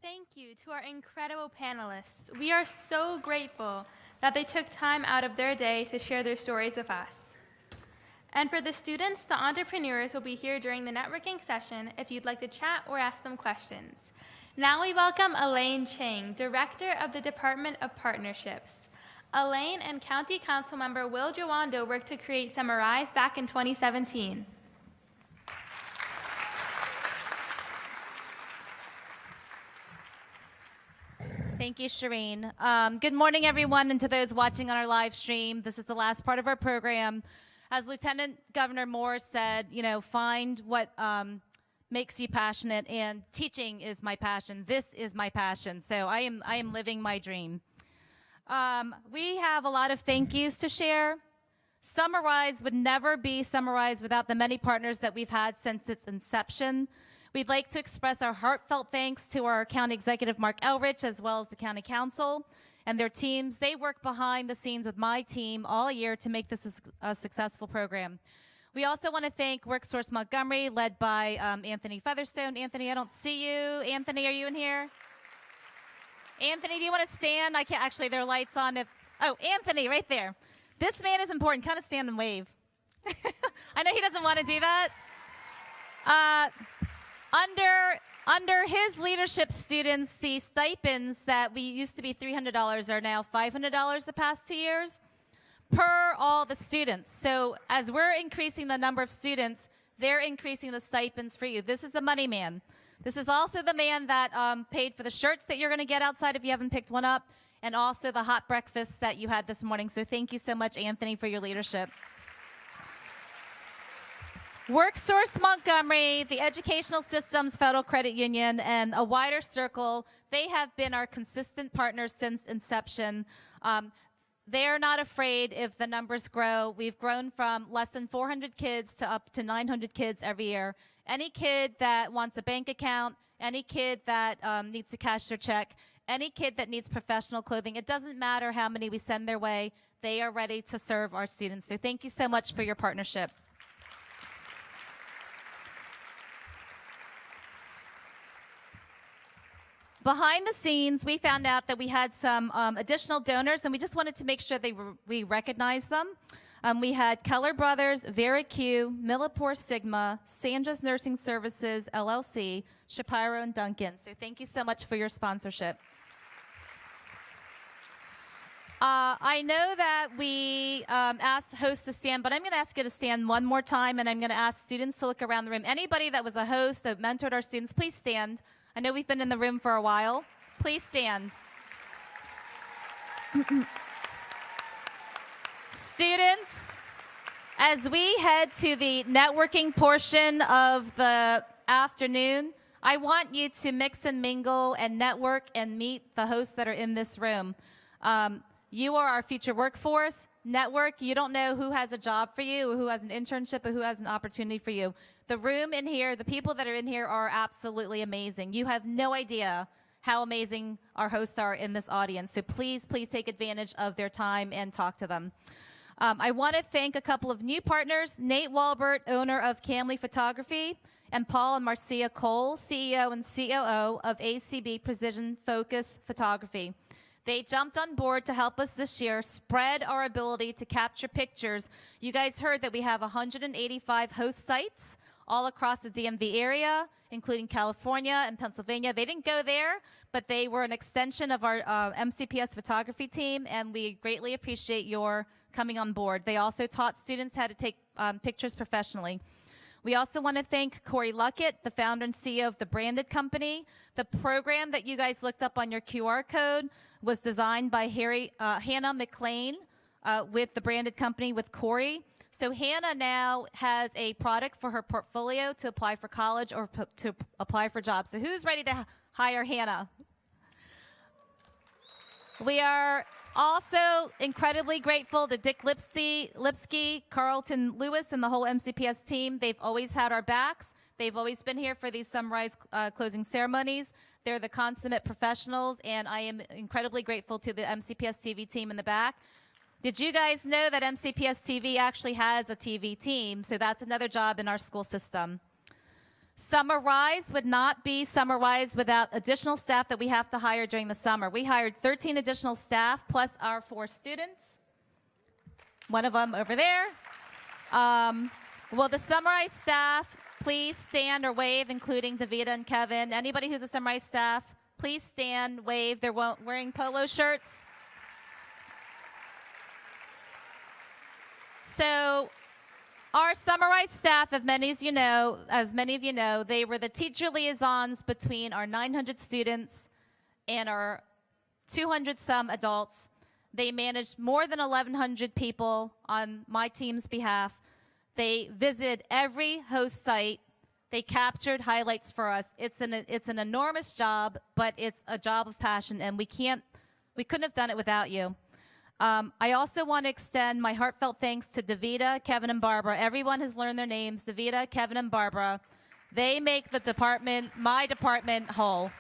Thank you to our incredible panelists. We are so grateful that they took time out of their day to share their stories with us. And for the students, the entrepreneurs will be here during the networking session if you'd like to chat or ask them questions. Now we welcome Elaine Chang, Director of the Department of Partnerships. Elaine and County Council member Will Jawando worked to create Summarize back in 2017. Thank you, Shireen. Good morning, everyone, and to those watching on our live stream. This is the last part of our program. As Lieutenant Governor Moore said, find what makes you passionate, and teaching is my passion. This is my passion, so I am living my dream. We have a lot of thank yous to share. Summarize would never be Summarize without the many partners that we've had since its inception. We'd like to express our heartfelt thanks to our County Executive, Mark Elrich, as well as the County Council and their teams. They work behind the scenes with my team all year to make this a successful program. We also want to thank WorkSource Montgomery, led by Anthony Featherstone. Anthony, I don't see you. Anthony, are you in here? Anthony, do you want to stand? I can't, actually, there are lights on. Oh, Anthony, right there. This man is important. Kind of stand and wave. I know he doesn't want to do that. Under his leadership, students, the stipends that we used to be $300 are now $500 the past 2 years per all the students. So as we're increasing the number of students, they're increasing the stipends for you. This is the money man. This is also the man that paid for the shirts that you're going to get outside if you haven't picked one up, and also the hot breakfast that you had this morning. So thank you so much, Anthony, for your leadership. WorkSource Montgomery, the Educational Systems Federal Credit Union, and a wider circle, they have been our consistent partners since inception. They are not afraid if the numbers grow. We've grown from less than 400 kids to up to 900 kids every year. Any kid that wants a bank account, any kid that needs to cash their check, any kid that needs professional clothing, it doesn't matter how many we send their way, they are ready to serve our students. So thank you so much for your partnership. Behind the scenes, we found out that we had some additional donors, and we just wanted to make sure we recognized them. We had Keller Brothers, Vera Q, Millipore Sigma, Sandra's Nursing Services, LLC, Shapiro, and Duncan. So thank you so much for your sponsorship. I know that we asked hosts to stand, but I'm going to ask you to stand one more time, and I'm going to ask students to look around the room. Anybody that was a host that mentored our students, please stand. I know we've been in the room for a while. Please stand. Students, as we head to the networking portion of the afternoon, I want you to mix and mingle and network and meet the hosts that are in this room. You are our future workforce. Network, you don't know who has a job for you, or who has an internship, or who has an opportunity for you. The room in here, the people that are in here are absolutely amazing. You have no idea how amazing our hosts are in this audience. So please, please take advantage of their time and talk to them. I want to thank a couple of new partners, Nate Walbert, owner of Camley Photography, and Paul and Marcia Cole, CEO and COO of ACB Precision Focus Photography. They jumped on board to help us this year spread our ability to capture pictures. You guys heard that we have 185 host sites all across the DMV area, including California and Pennsylvania. They didn't go there, but they were an extension of our MCPS photography team, and we greatly appreciate your coming on board. They also taught students how to take pictures professionally. We also want to thank Corey Luckett, the founder and CEO of the Branded Company. The program that you guys looked up on your QR code was designed by Hannah McLean with the Branded Company with Corey. So Hannah now has a product for her portfolio to apply for college or to apply for jobs. So who's ready to hire Hannah? We are also incredibly grateful to Dick Lipsky, Carlton Lewis, and the whole MCPS team. They've always had our backs. They've always been here for these Summarize closing ceremonies. They're the consummate professionals, and I am incredibly grateful to the MCPS TV team in the back. Did you guys know that MCPS TV actually has a TV team? So that's another job in our school system. Summarize would not be Summarize without additional staff that we have to hire during the summer. We hired 13 additional staff plus our 4 students. One of them over there. Will the Summarize staff please stand or wave, including Davida and Kevin? Anybody who's a Summarize staff, please stand, wave. They're wearing polo shirts. So our Summarize staff, as many of you know, they were the teacher liaisons between our 900 students and our 200-some adults. They managed more than 1,100 people on my team's behalf. They visited every host site. They captured highlights for us. It's an enormous job, but it's a job of passion, and we couldn't have done it without you. I also want to extend my heartfelt thanks to Davida, Kevin, and Barbara. Everyone has learned their names, Davida, Kevin, and Barbara. They make the department, my department, whole.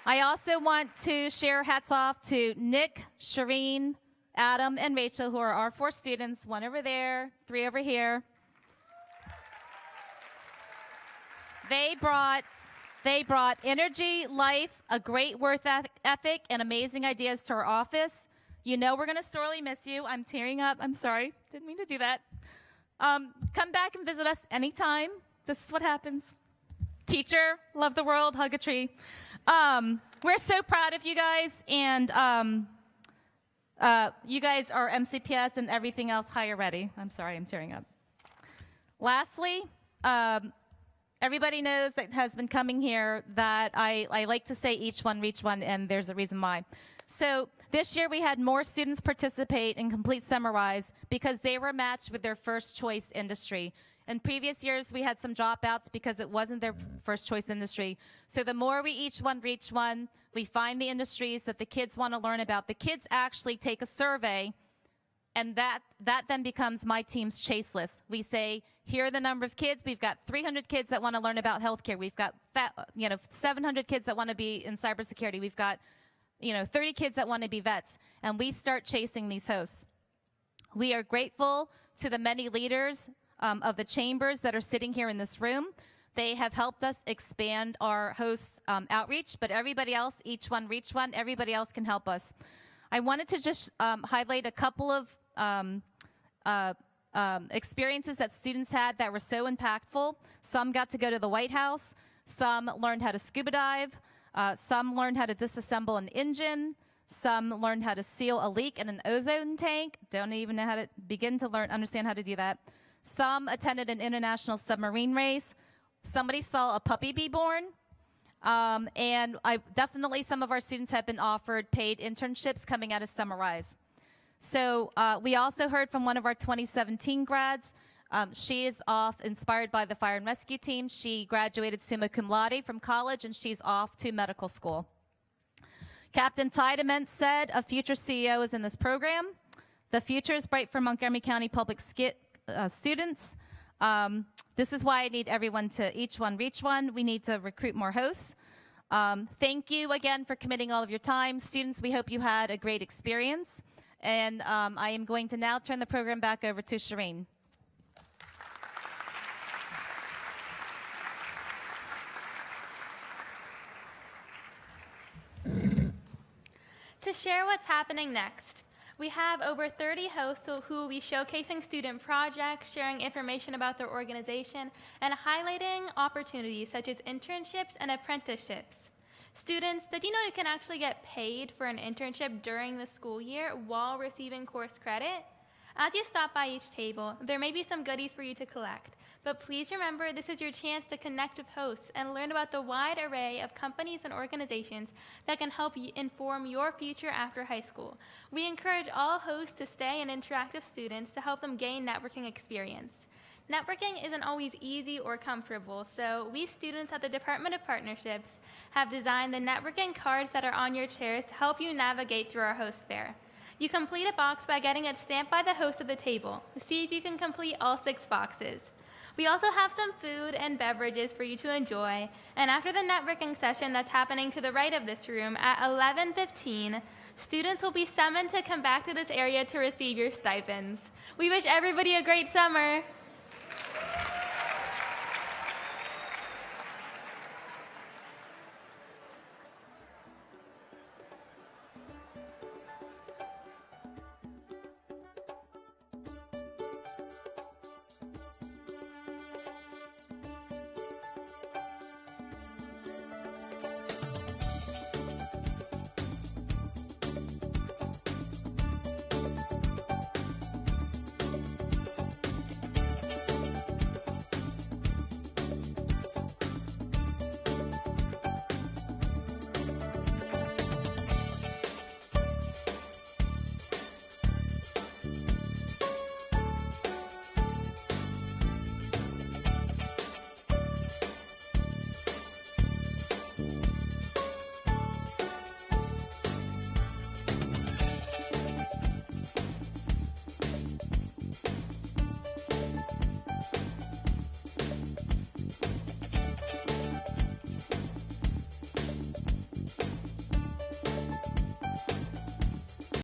I also want to share hats off to Nick, Shireen, Adam, and Rachel, who are our 4 students, 1 over there, 3 over here. They brought energy, life, a great work ethic, and amazing ideas to our office. You know we're going to sorely miss you. I'm tearing up. I'm sorry. Didn't mean to do that. Come back and visit us anytime. This is what happens. Teacher, love the world, hug a tree. We're so proud of you guys, and you guys are MCPS and everything else higher ready. I'm sorry, I'm tearing up. Lastly, everybody knows that has been coming here that I like to say each one reach one, and there's a reason why. So this year we had more students participate in Complete Summarize because they were matched with their first choice industry. In previous years, we had some dropouts because it wasn't their first choice industry. So the more we each one reach one, we find the industries that the kids want to learn about. The kids actually take a survey, and that then becomes my team's chase list. We say, here are the number of kids. We've got 300 kids that want to learn about healthcare. We've got 700 kids that want to be in cybersecurity. We've got 30 kids that want to be vets, and we start chasing these hosts. We are grateful to the many leaders of the chambers that are sitting here in this room. They have helped us expand our hosts' outreach, but everybody else, each one reach one, everybody else can help us. I wanted to just highlight a couple of experiences that students had that were so impactful. Some got to go to the White House. Some learned how to scuba dive. Some learned how to disassemble an engine. Some learned how to seal a leak in an ozone tank. Don't even know how to begin to understand how to do that. Some attended an international submarine race. Somebody saw a puppy be born. And definitely some of our students have been offered paid internships coming out of Summarize. So we also heard from one of our 2017 grads. She is off, inspired by the fire and rescue team. She graduated summa cum laude from college, and she's off to medical school. Captain Tiedemann said a future CEO is in this program. The future is bright for Montgomery County Public students. This is why I need everyone to each one reach one. We need to recruit more hosts. Thank you again for committing all of your time. Students, we hope you had a great experience. And I am going to now turn the program back over to Shireen. To share what's happening next, we have over 30 hosts who will be showcasing student projects, sharing information about their organization, and highlighting opportunities such as internships and apprenticeships. Students, did you know you can actually get paid for an internship during the school year while receiving course credit? As you stop by each table, there may be some goodies for you to collect, but please remember this is your chance to connect with hosts and learn about the wide array of companies and organizations that can help you inform your future after high school. We encourage all hosts to stay and interact with students to help them gain networking experience. Networking isn't always easy or comfortable, so we students at the Department of Partnerships have designed the networking cards that are on your chairs to help you navigate through our host fair. You complete a box by getting it stamped by the host of the table. See if you can complete all 6 boxes. We also have some food and beverages for you to enjoy, and after the networking session that's happening to the right of this room at 11:15, students will be summoned to come back to this area to receive your stipends. We wish everybody a great summer.